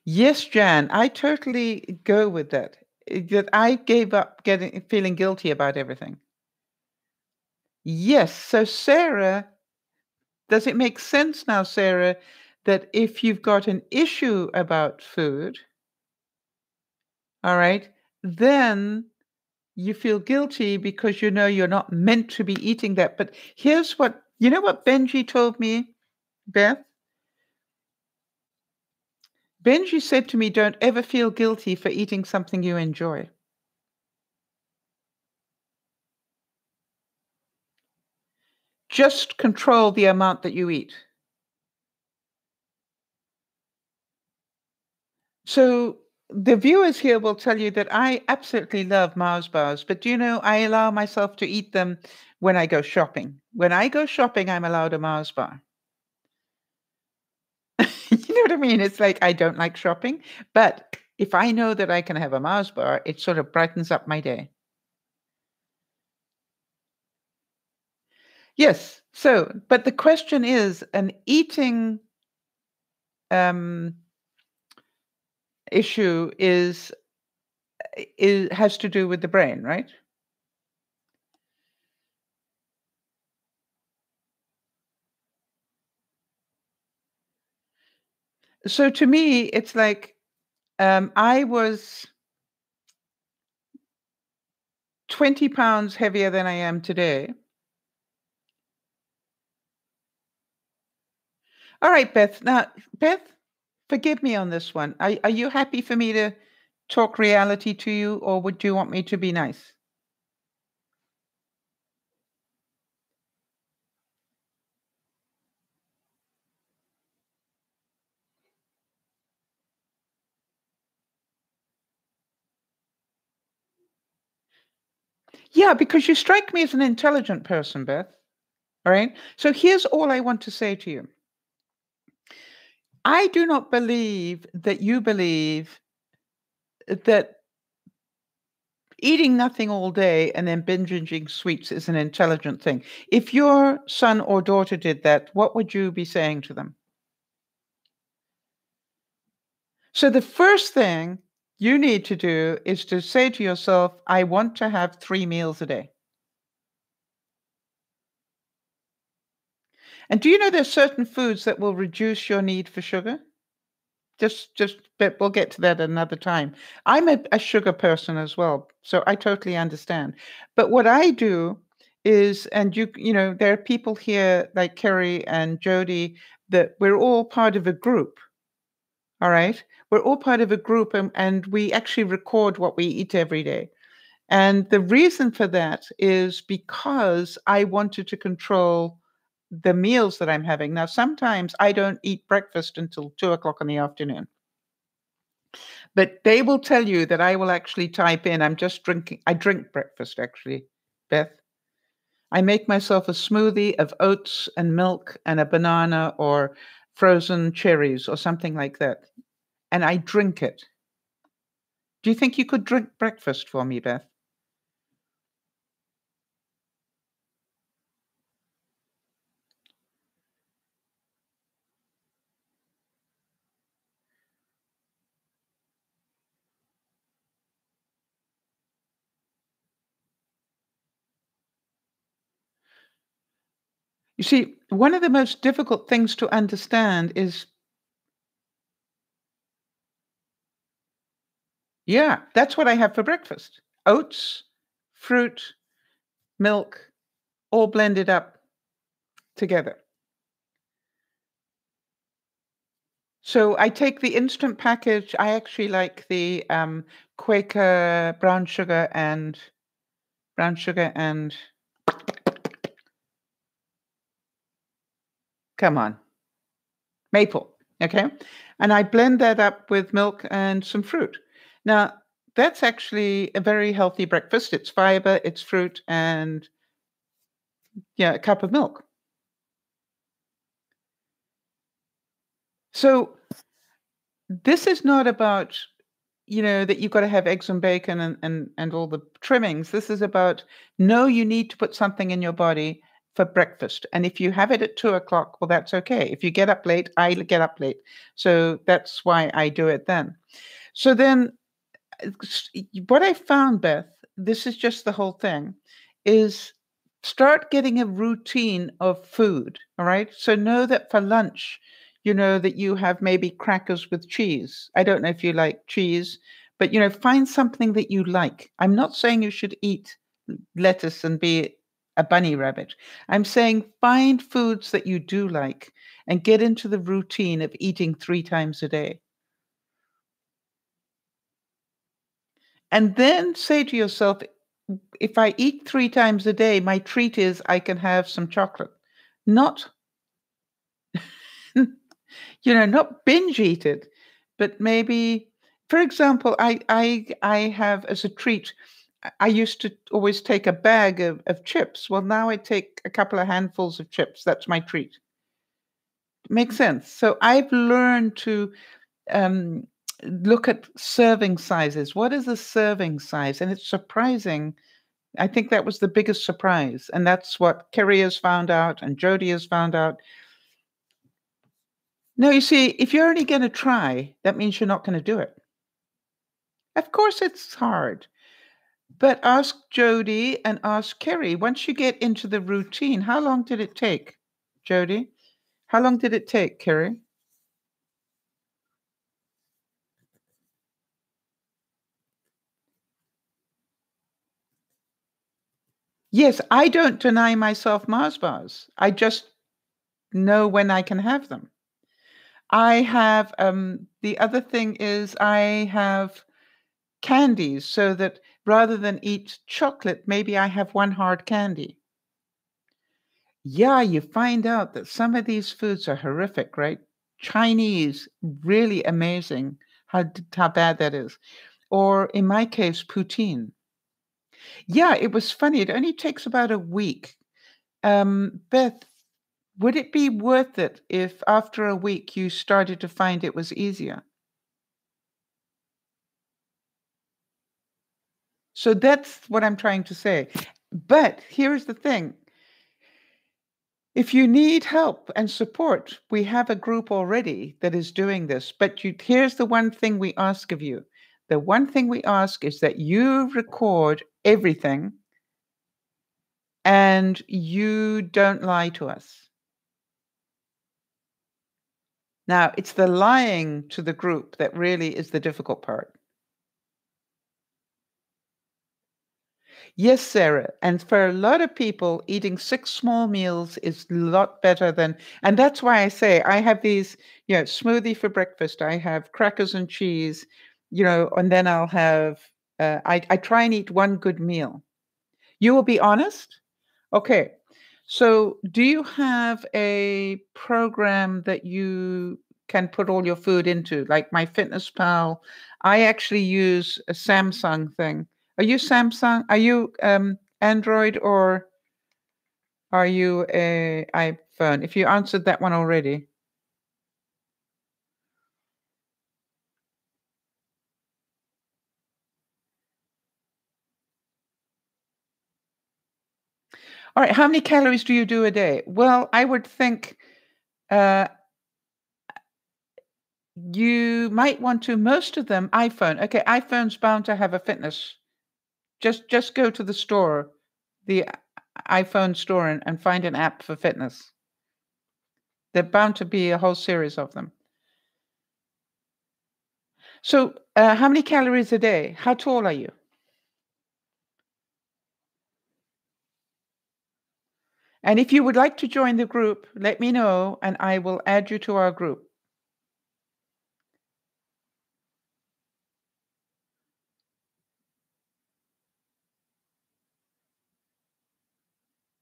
Yes, Jan, I totally go with that. That I gave up getting feeling guilty about everything. Yes. So Sarah, does it make sense now, Sarah, that if you've got an issue about food, all right, then you feel guilty because you know you're not meant to be eating that. But here's what you know what Benji told me, Beth? Benji said to me, don't ever feel guilty for eating something you enjoy. Just control the amount that you eat. So the viewers here will tell you that I absolutely love Mars bars, but do you know I allow myself to eat them when I go shopping. When I go shopping, I'm allowed a Mars bar. You know what I mean? It's like I don't like shopping, but if I know that I can have a Mars bar, it sort of brightens up my day. Yes. So, but the question is, an eating um, issue is has to do with the brain, right? So to me, it's like I was 20 pounds heavier than I am today. All right, Beth. Now, Beth, forgive me on this one. Are you happy for me to talk reality to you, or would you want me to be nice? Yeah, because you strike me as an intelligent person, Beth. All right. So here's all I want to say to you. I do not believe that you believe that eating nothing all day and then binging sweets is an intelligent thing. If your son or daughter did that, what would you be saying to them? So the first thing you need to do is to say to yourself, I want to have 3 meals a day. And do you know there's certain foods that will reduce your need for sugar? But we'll get to that another time. I'm a sugar person as well, so I totally understand. But what I do is, and you know, there are people here like Kerry and Jody that we're all part of a group. All right, we're all part of a group, and we actually record what we eat every day. And the reason for that is because I wanted to control the meals that I'm having. Now, sometimes I don't eat breakfast until 2 o'clock in the afternoon. But they will tell you that I will actually type in, I drink breakfast actually, Beth. I make myself a smoothie of oats and milk and a banana or frozen cherries or something like that. And I drink it. Do you think you could drink breakfast for me, Beth? You see, one of the most difficult things to understand is, yeah, that's what I have for breakfast. Oats, fruit, milk, all blended up together. So I take the instant package. I actually like the Quaker brown sugar and come on, maple. Okay. And I blend that up with milk and some fruit. Now, that's actually a very healthy breakfast. It's fiber, it's fruit, and yeah, a cup of milk. So this is not about, that you've got to have eggs and bacon and all the trimmings. This is about, no, you need to put something in your body for breakfast. And if you have it at 2 o'clock, well, that's okay. If you get up late, I get up late. So that's why I do it then. So then what I found, Beth, this is just the whole thing, is start getting a routine of food. All right. So know that for lunch, that you have maybe crackers with cheese. I don't know if you like cheese, but find something that you like. I'm not saying you should eat lettuce and be a bunny rabbit. I'm saying find foods that you do like and get into the routine of eating 3 times a day. And then say to yourself, if I eat 3 times a day, my treat is I can have some chocolate. Not, not binge eat it, but maybe, for example, I have as a treat, I used to always take a bag of chips. Well, now I take a couple of handfuls of chips. That's my treat. Makes sense. So I've learned to um, look at serving sizes. What is a serving size? And it's surprising. I think that was the biggest surprise. And that's what Kerry has found out and Jody has found out. No, you see, if you're only going to try, that means you're not going to do it. Of course, it's hard. But ask Jody and ask Kerry. Once you get into the routine, how long did it take, Jody? How long did it take, Kerry? Yes, I don't deny myself Mars bars. I just know when I can have them. I have the other thing is I have candies so that rather than eat chocolate, maybe I have one hard candy. Yeah, you find out that some of these foods are horrific, right? Chinese, really amazing how bad that is. Or in my case, poutine. Yeah, it was funny. It only takes about a week. Beth, would it be worth it if after a week you started to find it was easier? So that's what I'm trying to say. But here's the thing. If you need help and support, we have a group already that is doing this. But here's the one thing we ask of you. The one thing we ask is that you record everything and you don't lie to us. Now, it's the lying to the group that really is the difficult part. Yes, Sarah. And for a lot of people, eating 6 small meals is a lot better than, and that's why I say I have these, smoothie for breakfast. I have crackers and cheese, and then I'll have, I try and eat one good meal. You will be honest? Okay. So, do you have a program that you can put all your food into? Like my Fitness Pal, I actually use a Samsung thing. Are you Samsung? Are you Android or are you a iPhone? If you answered that one already. All right, how many calories do you do a day? Well, I would think uh, you might want to most of them iPhone. Okay, iPhone's bound to have a fitness. Just go to the store, the iPhone store, and find an app for fitness. They're bound to be a whole series of them. So, how many calories a day? How tall are you? And if you would like to join the group, let me know and I will add you to our group.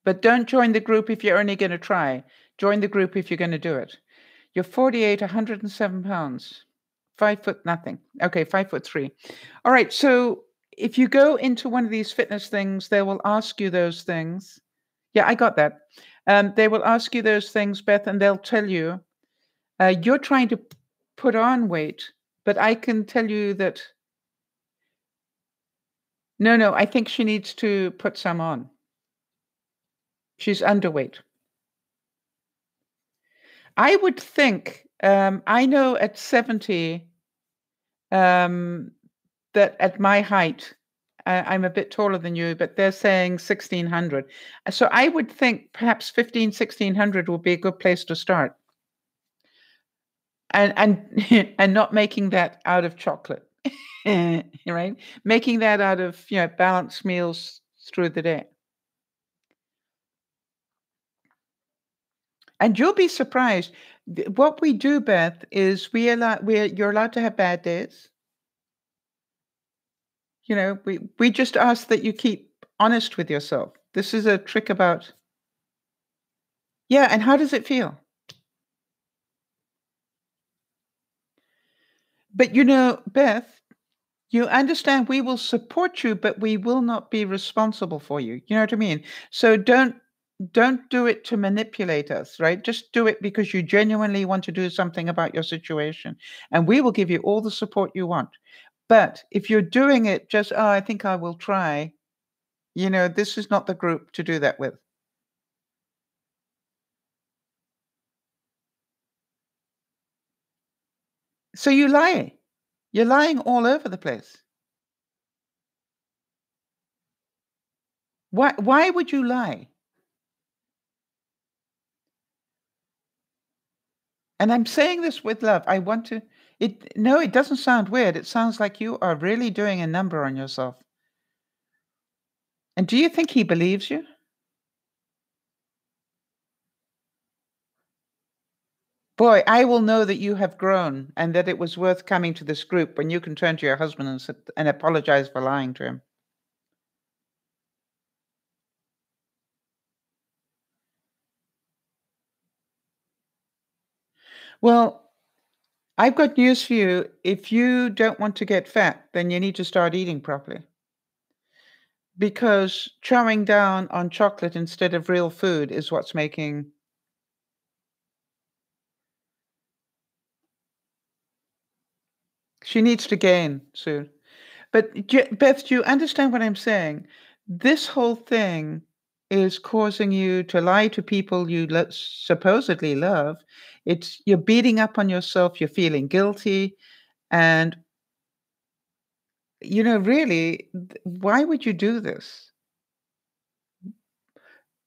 But don't join the group if you're only going to try. Join the group if you're going to do it. You're 48, 107 pounds, 5 foot nothing. Okay, 5'3". All right. So if you go into one of these fitness things, they will ask you those things. Yeah, I got that. They will ask you those things, Beth, and they'll tell you you're trying to put on weight, but I can tell you that no, I think she needs to put some on. She's underweight. I would think, I know at 70, um, that at my height, I'm a bit taller than you, but they're saying 1600. So I would think perhaps 1600 would be a good place to start. And and not making that out of chocolate, right? Making that out of, balanced meals through the day. And you'll be surprised. What we do, Beth, is you're allowed to have bad days. We just ask that you keep honest with yourself. This is a trick about, yeah, and how does it feel? But Beth, you understand we will support you, but we will not be responsible for you. You know what I mean? So don't do it to manipulate us, right? Just do it because you genuinely want to do something about your situation. And we will give you all the support you want. But if you're doing it just, oh, I think I will try, this is not the group to do that with. So you lie. You're lying all over the place. Why would you lie? And I'm saying this with love. I want to it no, it doesn't sound weird. It sounds like you are really doing a number on yourself. And do you think he believes you? Boy, I will know that you have grown and that it was worth coming to this group when you can turn to your husband and apologize for lying to him. Well, I've got news for you. If you don't want to get fat, then you need to start eating properly. Because chowing down on chocolate instead of real food is what's making. She needs to gain soon. But Beth, do you understand what I'm saying? This whole thing is causing you to lie to people you supposedly love. You're beating up on yourself. You're feeling guilty, and really, why would you do this?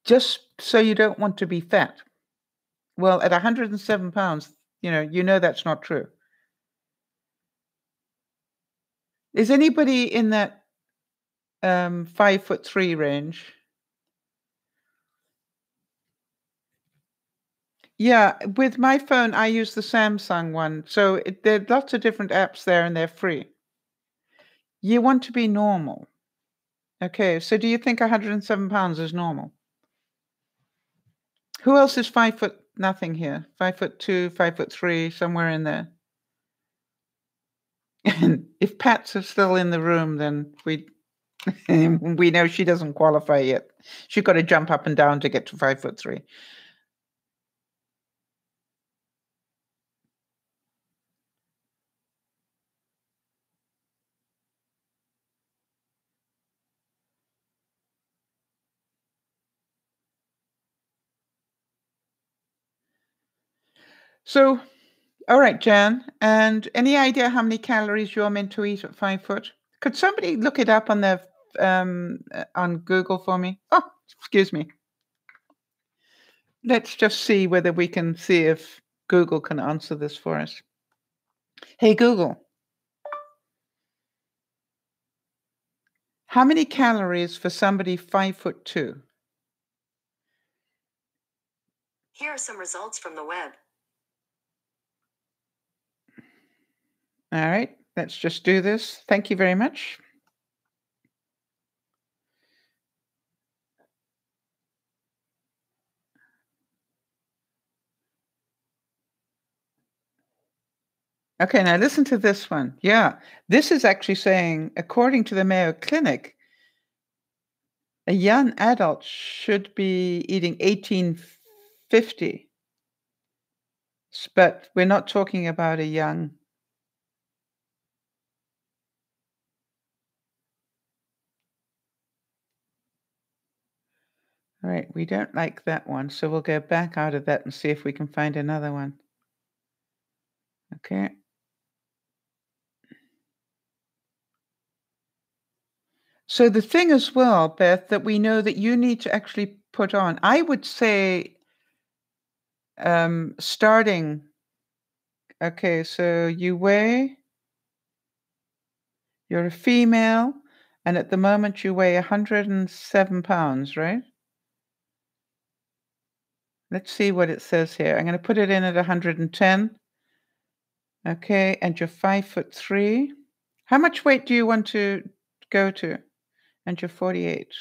Just so you don't want to be fat. Well, at 107 pounds, that's not true. Is anybody in that 5'3" range? Yeah, with my phone, I use the Samsung one. So there are lots of different apps there and they're free. You want to be normal. Okay, so do you think 107 pounds is normal? Who else is 5 foot nothing here? 5'2", 5'3", somewhere in there. And if Pat's are still in the room, then we know she doesn't qualify yet. She's got to jump up and down to get to 5'3". So, all right, Jan, and any idea how many calories you're meant to eat at 5 foot? Could somebody look it up on the on Google for me? Oh, excuse me. Let's just see whether we can see if Google can answer this for us. Hey, Google, how many calories for somebody 5'2"? Here are some results from the web. All right, let's just do this. Thank you very much. Okay, now listen to this one. Yeah, this is actually saying, according to the Mayo Clinic, a young adult should be eating 1850. But we're not talking about a young. All right, we don't like that one, so we'll go back out of that and see if we can find another one. Okay. So the thing as well, Beth, that we know that you need to actually put on, I would say, starting. Okay, so you weigh, you're a female, and at the moment you weigh 107 pounds, right? Let's see what it says here. I'm going to put it in at 110. Okay, and you're 5'3". How much weight do you want to go to? And you're 48.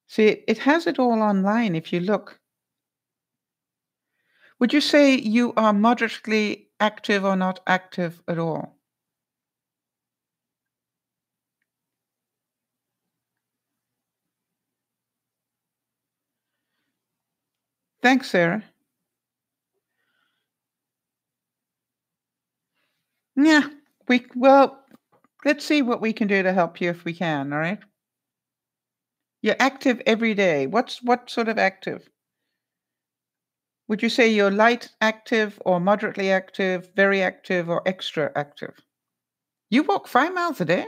See, it has it all online if you look. Would you say you are moderately active or not active at all? Thanks, Sarah. Yeah, well, let's see what we can do to help you if we can, all right? You're active every day. What sort of active? Would you say you're light active or moderately active, very active or extra active? You walk 5 miles a day?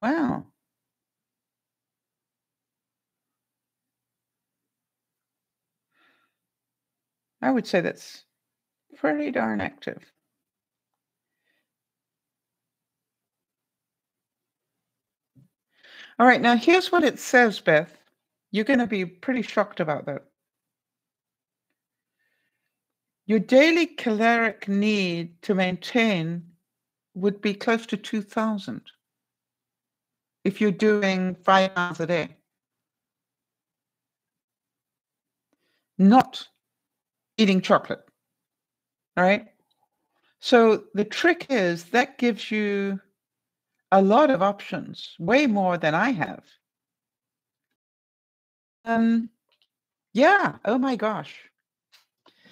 Wow. I would say that's pretty darn active. All right, now here's what it says, Beth. You're going to be pretty shocked about that. Your daily caloric need to maintain would be close to 2,000 if you're doing 5 miles a day. Not eating chocolate. All right. So the trick is that gives you a lot of options, way more than I have. Yeah. Oh my gosh.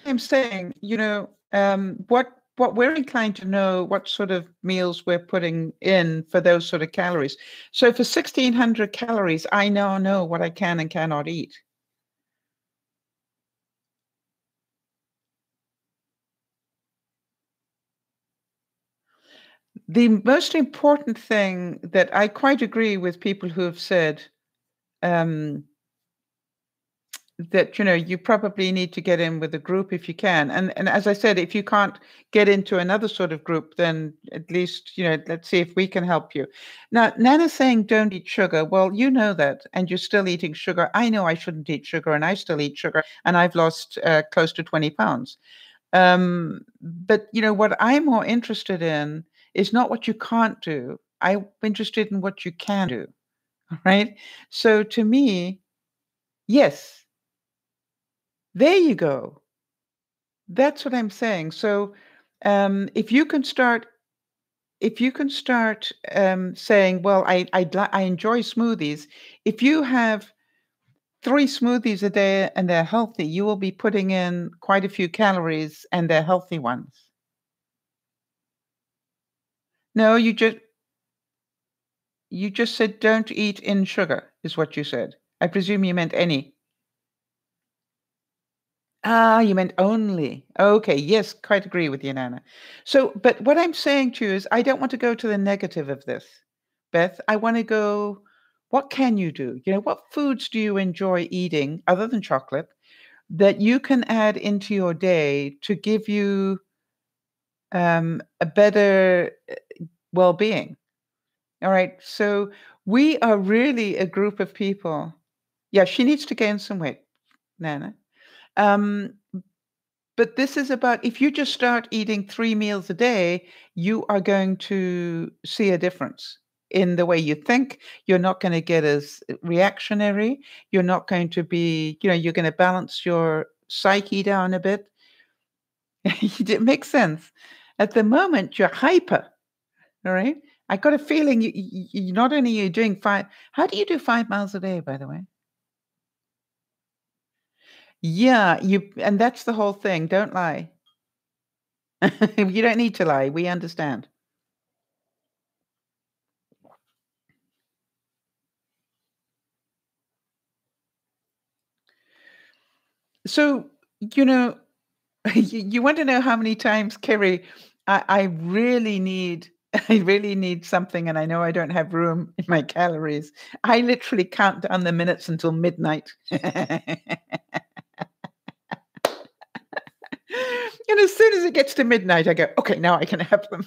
I'm saying, what we're inclined to know what sort of meals we're putting in for those sort of calories. So for 1,600 calories, I now know what I can and cannot eat. The most important thing that I quite agree with people who have said, that you probably need to get in with a group if you can, and as I said, if you can't get into another sort of group, then at least let's see if we can help you. Now, Nana's saying don't eat sugar. Well, you know that, and you're still eating sugar. I know I shouldn't eat sugar, and I still eat sugar, and I've lost close to 20 pounds. But what I'm more interested in is not what you can't do. I'm interested in what you can do. Right? So to me, Yes, there you go. That's what I'm saying. So, if you can start saying, "Well, I enjoy smoothies." If you have 3 smoothies a day and they're healthy, you will be putting in quite a few calories, and they're healthy ones. No, you just said, "Don't eat in sugar," is what you said. I presume you meant any. Ah, you meant only. Okay, yes, quite agree with you, Nana. So, but what I'm saying to you is I don't want to go to the negative of this, Beth. I want to go, what can you do? What foods do you enjoy eating other than chocolate that you can add into your day to give you a better well-being? All right. So we are really a group of people. Yeah, she needs to gain some weight, Nana. Um, But this is about if you just start eating 3 meals a day, you are going to see a difference in the way you think. You're not gonna get as reactionary. You're not going to be you're gonna balance your psyche down a bit. It makes sense. At the moment, you're hyper, all right? I got a feeling you not only are you doing 5 how do you do 5 miles a day, by the way? Yeah, and that's the whole thing, don't lie. You don't need to lie, we understand. So, you know, you want to know how many times, Kerry, I really need I really need something, and I know I don't have room in my calories. I literally count down the minutes until midnight. And as soon as it gets to midnight, I go, okay, now I can have them.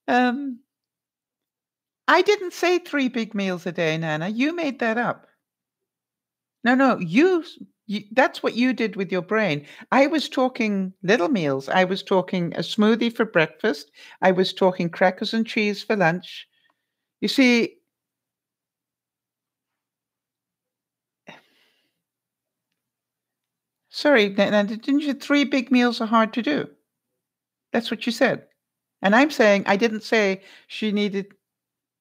Um, I didn't say 3 big meals a day, Nana. You made that up. No, no, that's what you did with your brain. I was talking little meals. I was talking a smoothie for breakfast. I was talking crackers and cheese for lunch. You see, sorry, didn't you 3 big meals are hard to do? That's what you said. And I'm saying I didn't say she needed.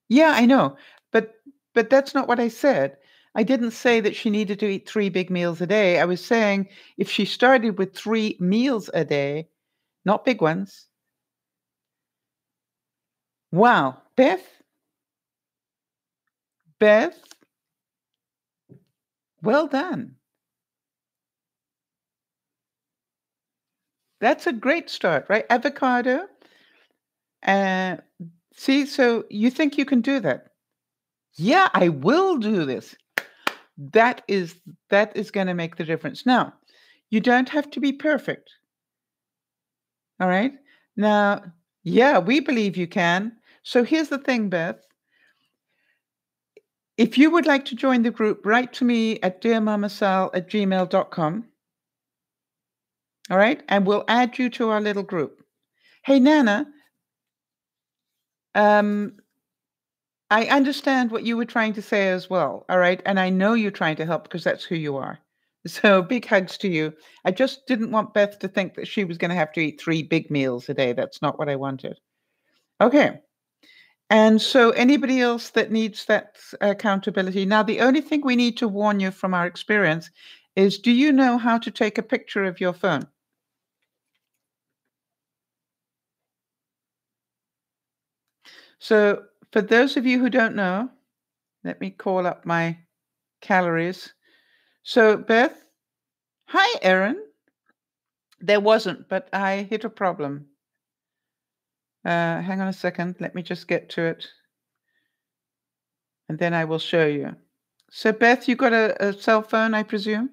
Yeah, I know. But that's not what I said. I didn't say that she needed to eat 3 big meals a day. I was saying if she started with 3 meals a day, not big ones. Wow, Beth, well done. That's a great start, right? Avocado. Uh, See, so you think you can do that? Yeah, I will do this. That is that is going to make the difference. Now, you don't have to be perfect. All right. Now, yeah, we believe you can. So here's the thing, Beth. If you would like to join the group, write to me at dearmamasal@gmail.com. All right. And we'll add you to our little group. Hey, Nana, um, I understand what you were trying to say as well. All right. And I know you're trying to help because that's who you are. So big hugs to you. I just didn't want Beth to think that she was going to have to eat 3 big meals a day. That's not what I wanted. Okay. And so anybody else that needs that accountability. Now, the only thing we need to warn you from our experience is, do you know how to take a picture of your phone? So for those of you who don't know, let me call up my calories. So Beth, hi, Erin. There wasn't, but I hit a problem. Hang on a second. Let me just get to it. And then I will show you. So Beth, you got a cell phone, I presume?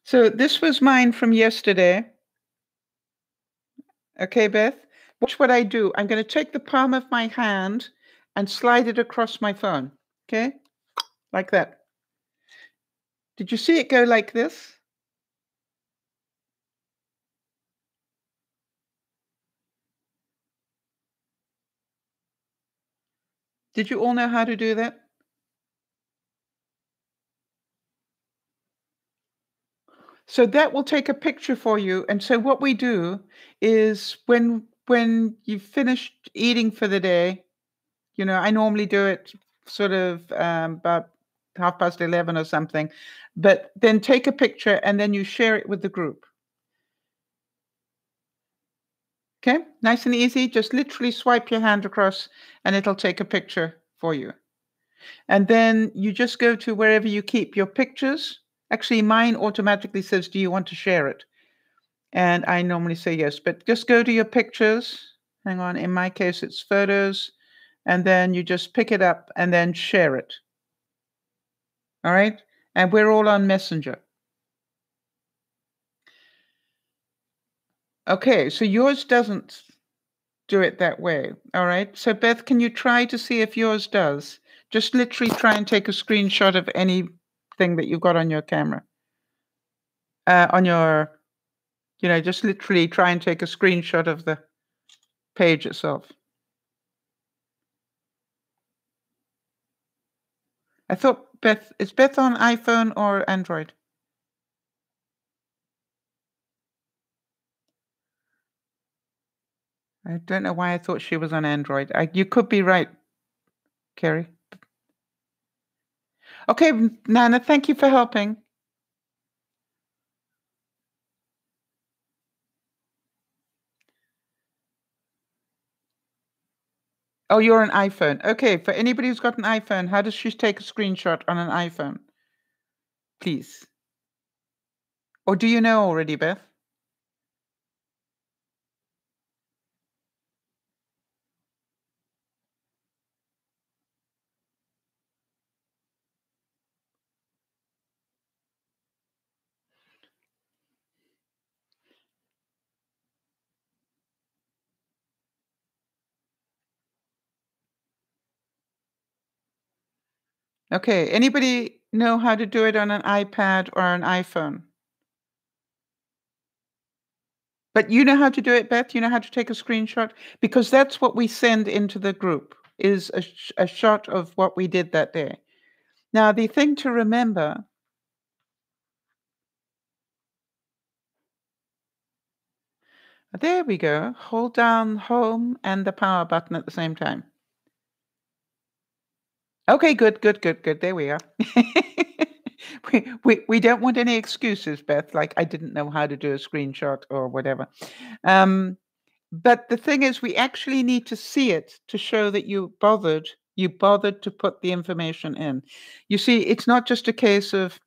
So this was mine from yesterday. Okay, Beth? Watch what I do. I'm going to take the palm of my hand and slide it across my phone. Okay? Like that. Did you see it go like this? Did you all know how to do that? So that will take a picture for you, and so what we do is when you've finished eating for the day, I normally do it sort of, about 11:30 or something, but then take a picture and then you share it with the group. Okay? Nice and easy. Just literally swipe your hand across and it'll take a picture for you. And then you just go to wherever you keep your pictures. Actually, mine automatically says, "Do you want to share it?" And I normally say yes, but just go to your pictures. Hang on. In my case, it's photos. And then you just pick it up and then share it. All right? And we're all on Messenger. Okay, so yours doesn't do it that way. All right. So, Beth, can you try to see if yours does? Just literally try and take a screenshot of anything that you've got on your camera. On your, just literally try and take a screenshot of the page itself. I thought is Beth on iPhone or Android? I don't know why I thought she was on Android. You could be right, Kerry. Okay, Nana, thank you for helping. Oh, you're an iPhone. Okay, for anybody who's got an iPhone, how does she take a screenshot on an iPhone? Please. Or do you know already, Beth? Okay, anybody know how to do it on an iPad or an iPhone? But you know how to do it, Beth? You know how to take a screenshot? Because that's what we send into the group is a shot of what we did that day. Now, the thing to remember. There we go. Hold down home and the power button at the same time. Okay, good, good, good, good. There we are. We don't want any excuses, Beth, like I didn't know how to do a screenshot or whatever. But the thing is, we actually need to see it to show that you bothered to put the information in. You see, it's not just a case of,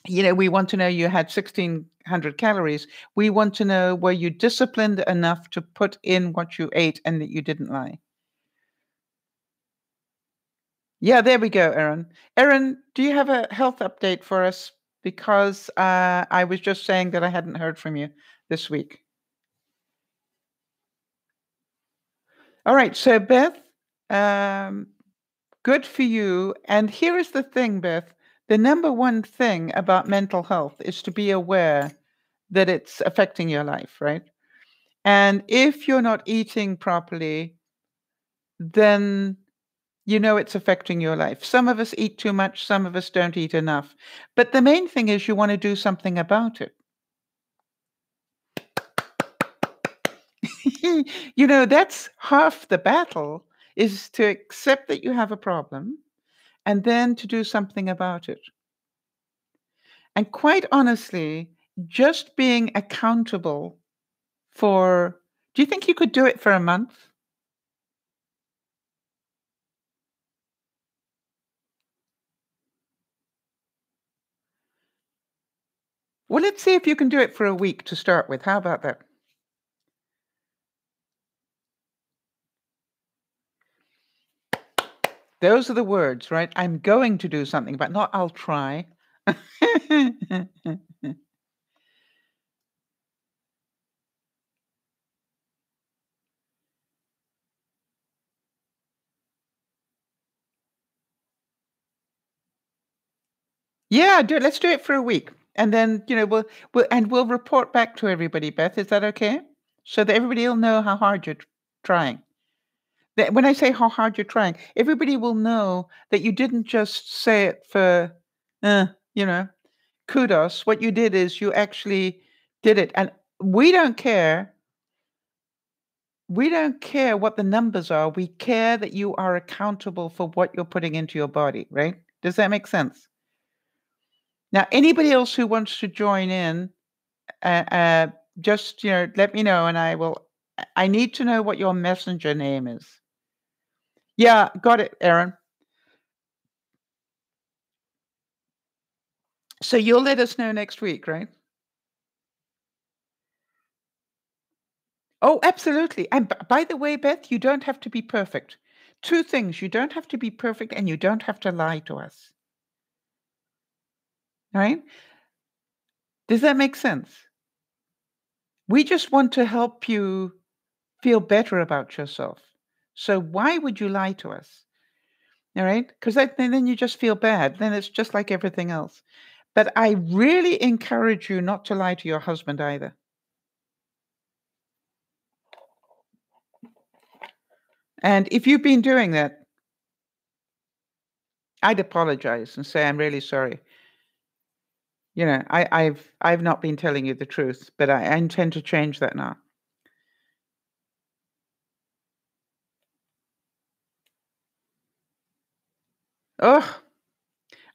we want to know you had 1,600 calories. We want to know, were you disciplined enough to put in what you ate and that you didn't lie? Yeah, there we go, Erin. Erin, do you have a health update for us? Because I was just saying that I hadn't heard from you this week. All right, so Beth, good for you. And here is the thing, Beth. The number one thing about mental health is to be aware that it's affecting your life, right? And if you're not eating properly, then it's affecting your life. Some of us eat too much, some of us don't eat enough. But the main thing is you want to do something about it. That's half the battle, is to accept that you have a problem and then to do something about it. And quite honestly, just being accountable do you think you could do it for a month? Well, let's see if you can do it for a week to start with. How about that? Those are the words, right? I'm going to do something, but not I'll try. Yeah, let's do it for a week. And then, we'll report back to everybody, Beth. Is that okay? So that everybody will know how hard you're trying. When I say how hard you're trying, everybody will know that you didn't just say it for, you know, kudos. What you did is you actually did it. And we don't care. We don't care what the numbers are. We care that you are accountable for what you're putting into your body, right? Does that make sense? Now, anybody else who wants to join in, uh, uh, just let me know, and I need to know what your messenger name is. Yeah, got it, Aaron. So you'll let us know next week, right? Oh, absolutely. And by the way, Beth, you don't have to be perfect. Two things: you don't have to be perfect, and you don't have to lie to us. All right? Does that make sense? We just want to help you feel better about yourself. So why would you lie to us? All right? Because then you just feel bad. Then it's just like everything else. But I really encourage you not to lie to your husband either. And if you've been doing that, I'd apologize and say, I'm really sorry. I've not been telling you the truth, but I intend to change that now. Oh,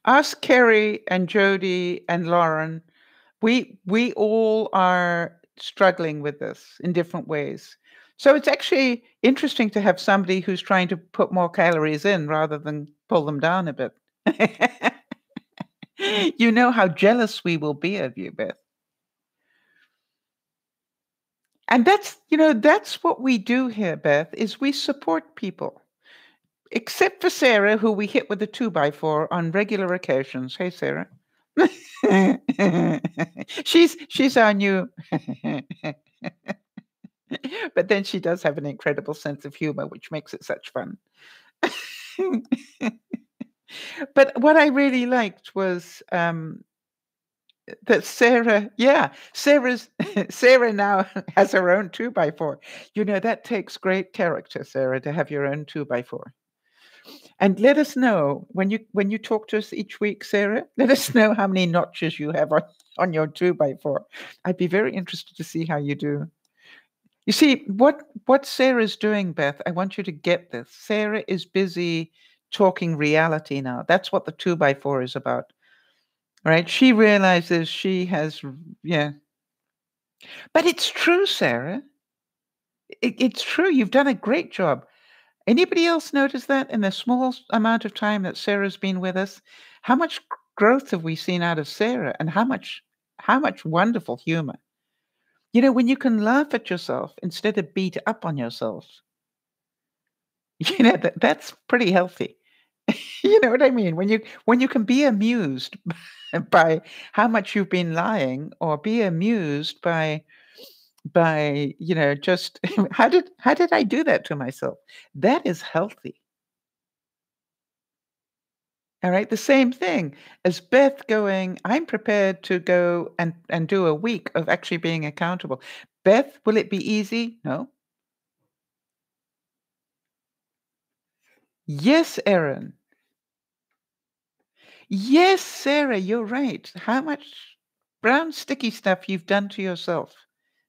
us, Kerry and Jody and Lauren, we all are struggling with this in different ways. So it's actually interesting to have somebody who's trying to put more calories in rather than pull them down a bit. You know how jealous we will be of you, Beth. And that's what we do here, Beth, is we support people. Except for Sarah, who we hit with a 2x4 on regular occasions. Hey, Sarah. she's our new but then she does have an incredible sense of humor, which makes it such fun. But what I really liked was that Sarah now has her own 2x4. That takes great character, Sarah, to have your own 2x4. And let us know when you talk to us each week, Sarah. Let us know how many notches you have on your 2x4. I'd be very interested to see how you do. You see, what Sarah's doing, Beth, I want you to get this. Sarah is busy talking reality now. That's what the 2x4 is about. Right? She realizes she has, yeah. But it's true, Sarah. It's true. You've done a great job. Anybody else notice that in the small amount of time that Sarah's been with us? How much growth have we seen out of Sarah, and how much wonderful humor? When you can laugh at yourself instead of beat up on yourself, that's pretty healthy. You know what I mean? When you can be amused by how much you've been lying, or be amused by just how did I do that to myself? That is healthy. All right, the same thing as Beth going, I'm prepared to go and do a week of actually being accountable. Beth, will it be easy? No. Yes, Erin. Yes, Sarah, you're right. How much brown sticky stuff you've done to yourself.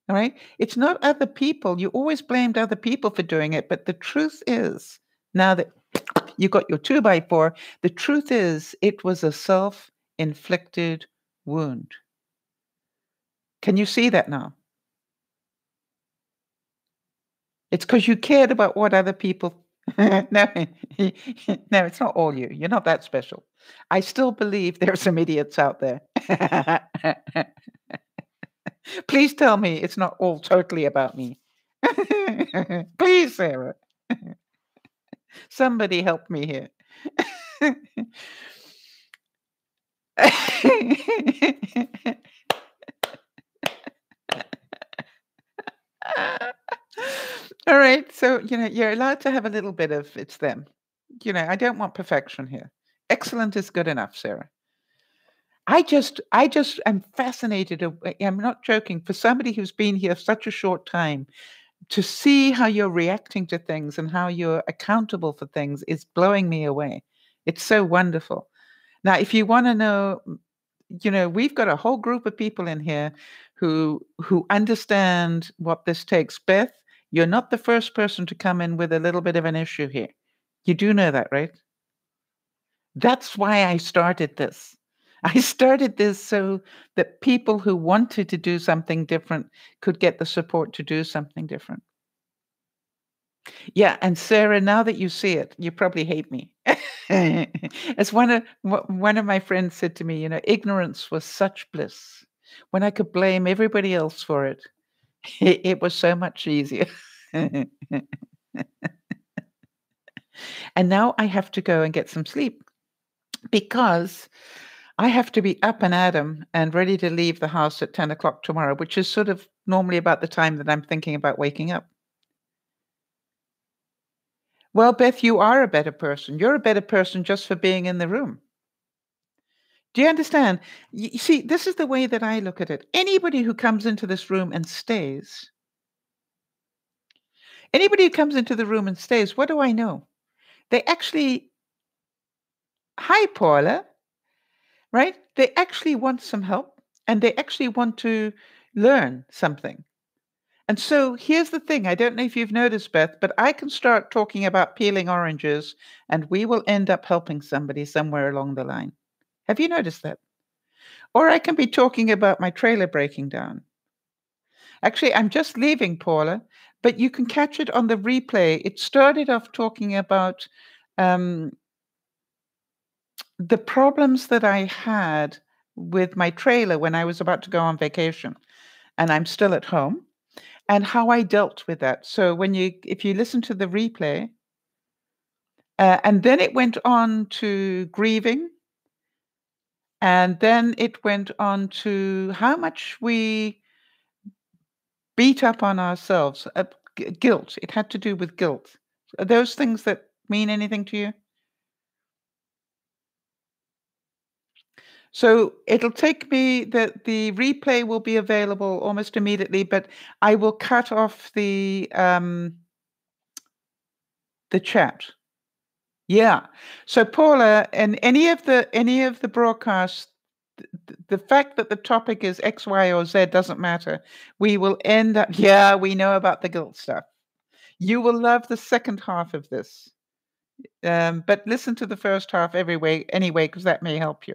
All right. It's not other people. You always blamed other people for doing it. But the truth is, now that you got your 2x4, the truth is it was a self-inflicted wound. Can you see that now? It's because you cared about what other people. No, no, it's not all you. You're not that special. I still believe there are some idiots out there. Please tell me it's not all totally about me. Please, Sarah. Somebody help me here. All right. So, you're allowed to have a little bit of it's them. I don't want perfection here. Excellent is good enough, Sarah. I just am fascinated. I'm not joking. For somebody who's been here such a short time, to see how you're reacting to things and how you're accountable for things is blowing me away. It's so wonderful. Now, if you want to know, we've got a whole group of people in here who understand what this takes. Beth, you're not the first person to come in with a little bit of an issue here. You do know that, right? That's why I started this. I started this so that people who wanted to do something different could get the support to do something different. Yeah, and Sarah, now that you see it, you probably hate me. As one of my friends said to me, ignorance was such bliss. When I could blame everybody else for it, it was so much easier. And now I have to go and get some sleep because I have to be up and at 'em and ready to leave the house at 10 o'clock tomorrow, which is sort of normally about the time that I'm thinking about waking up. Well, Beth, you are a better person. You're a better person just for being in the room. Do you understand? You see, this is the way that I look at it. Anybody who comes into this room and stays, anybody who comes into the room and stays, what do I know? They actually, hi, Paula, right? They actually want some help and they actually want to learn something. And so here's the thing. I don't know if you've noticed, Beth, but I can start talking about peeling oranges and we will end up helping somebody somewhere along the line. Have you noticed that? Or I can be talking about my trailer breaking down. Actually, I'm just leaving, Paula, but you can catch it on the replay. It started off talking about um, the problems that I had with my trailer when I was about to go on vacation, and I'm still at home, and how I dealt with that. So if you listen to the replay, and then it went on to grieving, and then it went on to how much we beat up on ourselves. Guilt. It had to do with guilt. Are those things that mean anything to you? So it'll take me the replay will be available almost immediately, but I will cut off the chat. Yeah. So Paula, and any of the broadcasts, the fact that the topic is X, Y, or Z doesn't matter. We will end up. Yeah, we know about the guilt stuff. You will love the second half of this. But listen to the first half anyway, because that may help you.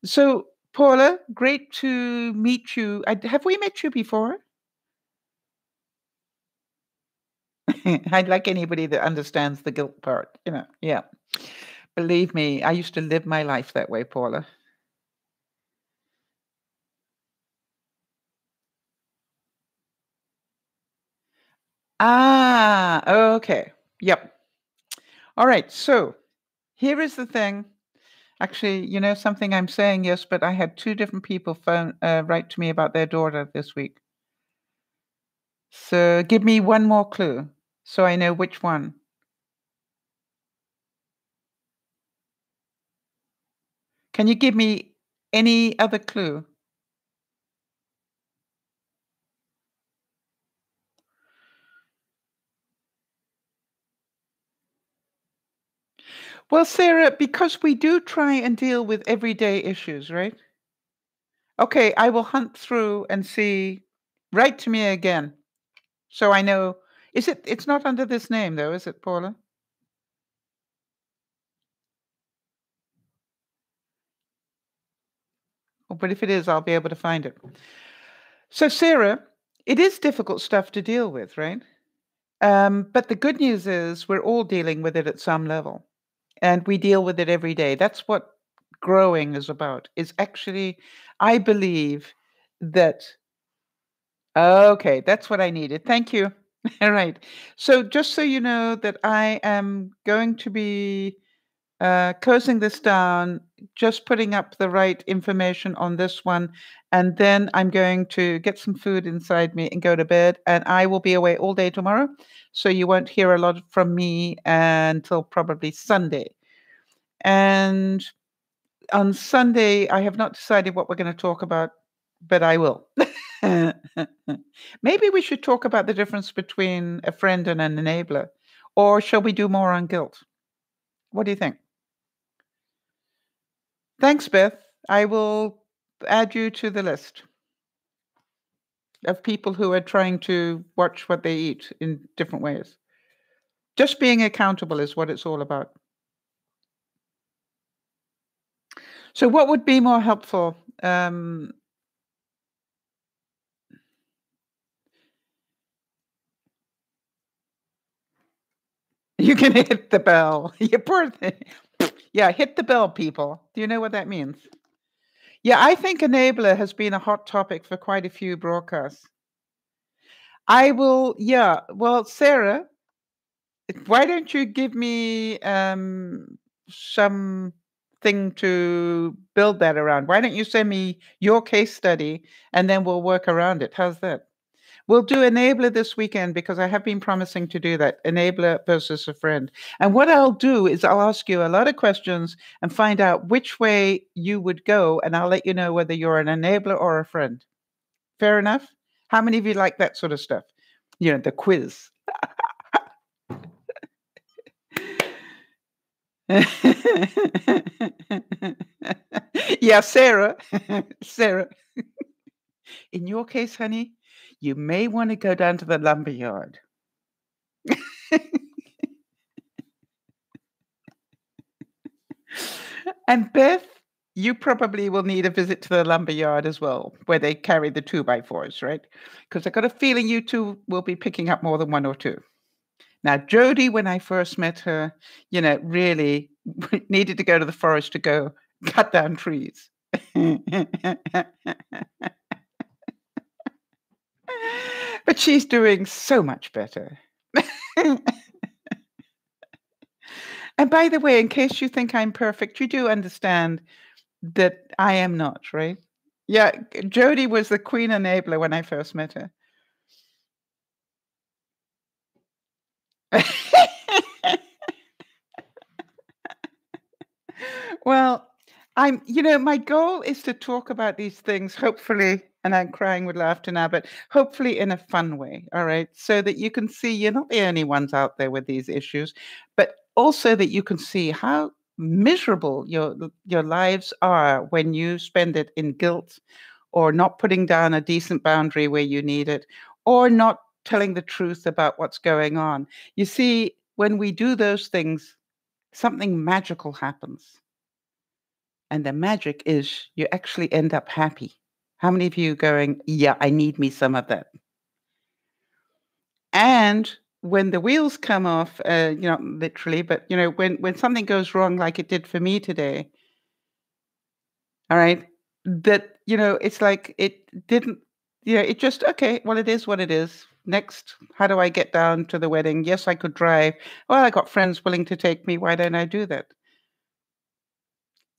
So, Paula, great to meet you. Have we met you before? I'd like anybody that understands the guilt part, Yeah. Believe me, I used to live my life that way, Paula. Ah, okay. Yep. All right. So here is the thing. Actually, something I'm saying, yes, but I had two different people write to me about their daughter this week. So give me one more clue so I know which one. Can you give me any other clue? Well, Sarah, because we do try and deal with everyday issues, right? Okay, I will hunt through and see. Write to me again so I know. It's not under this name, though, is it, Paula? Oh, but if it is, I'll be able to find it. So, Sarah, it is difficult stuff to deal with, right? But the good news is we're all dealing with it at some level, and we deal with it every day. That's what growing is about. Is actually, I believe that. Okay, that's what I needed. Thank you. All right. So just so you know that I am going to be closing this down, just putting up the right information on this one, and then I'm going to get some food inside me and go to bed. And I will be away all day tomorrow, so you won't hear a lot from me until probably Sunday. And on Sunday, I have not decided what we're going to talk about, but I will. Maybe we should talk about the difference between a friend and an enabler. Or shall we do more on guilt? What do you think? Thanks, Beth. I will add you to the list of people who are trying to watch what they eat in different ways. Just being accountable is what it's all about. So, what would be more helpful? You can hit the bell. You poor thing. Yeah, hit the bell, people. Do you know what that means? Yeah, I think enabler has been a hot topic for quite a few broadcasts. I will, yeah. Well, Sarah, why don't you give me something to build that around? Why don't you send me your case study and then we'll work around it? How's that? We'll do enabler this weekend because I have been promising to do that. Enabler versus a friend. And what I'll do is I'll ask you a lot of questions and find out which way you would go, and I'll let you know whether you're an enabler or a friend. Fair enough? How many of you like that sort of stuff? You know, the quiz. Yeah, Sarah. Sarah. In your case, honey, you may want to go down to the lumber yard. And Beth, you probably will need a visit to the lumber yard as well, where they carry the 2x4s, right? Because I got a feeling you two will be picking up more than one or two. Now, Jody, when I first met her, you know, really needed to go to the forest to go cut down trees. But she's doing so much better. And by the way, in case you think I'm perfect, you do understand that I am not, right? Yeah, Jody was the queen enabler when I first met her. Well, my goal is to talk about these things, hopefully, and I'm crying with laughter now, but hopefully in a fun way, all right? So that you can see you're not the only ones out there with these issues, but also that you can see how miserable your lives are when you spend it in guilt or not putting down a decent boundary where you need it or not telling the truth about what's going on. You see, when we do those things, something magical happens. And the magic is you actually end up happy. How many of you going, yeah, I need me some of that? And when the wheels come off, literally, but when something goes wrong, like it did for me today, all right, that it's like it didn't, it just okay. Well, it is what it is. Next, how do I get down to the wedding? Yes, I could drive. Well, I got friends willing to take me. Why don't I do that?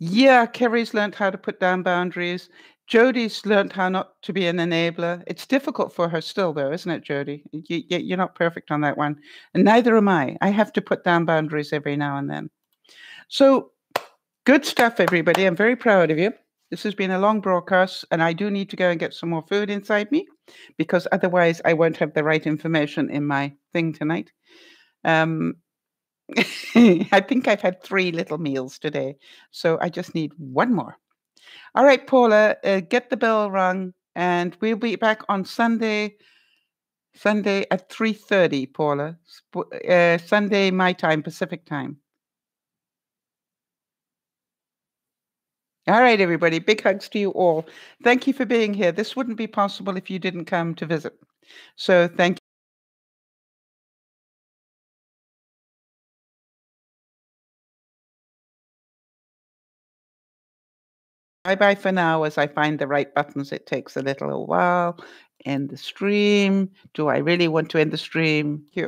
Yeah, Kerry's learned how to put down boundaries. Jody's learned how not to be an enabler. It's difficult for her still, though, isn't it, Jody? You're not perfect on that one. And neither am I. I have to put down boundaries every now and then. So good stuff, everybody. I'm very proud of you. This has been a long broadcast, and I do need to go and get some more food inside me because otherwise I won't have the right information in my thing tonight. I think I've had 3 little meals today, so I just need one more. All right, Paula, get the bell rung, and we'll be back on Sunday at 3:30, Paula. Sunday, my time, Pacific time. All right, everybody, big hugs to you all. Thank you for being here. This wouldn't be possible if you didn't come to visit. So thank you. Bye-bye for now as I find the right buttons. It takes a little while. End the stream. Do I really want to end the stream? Here.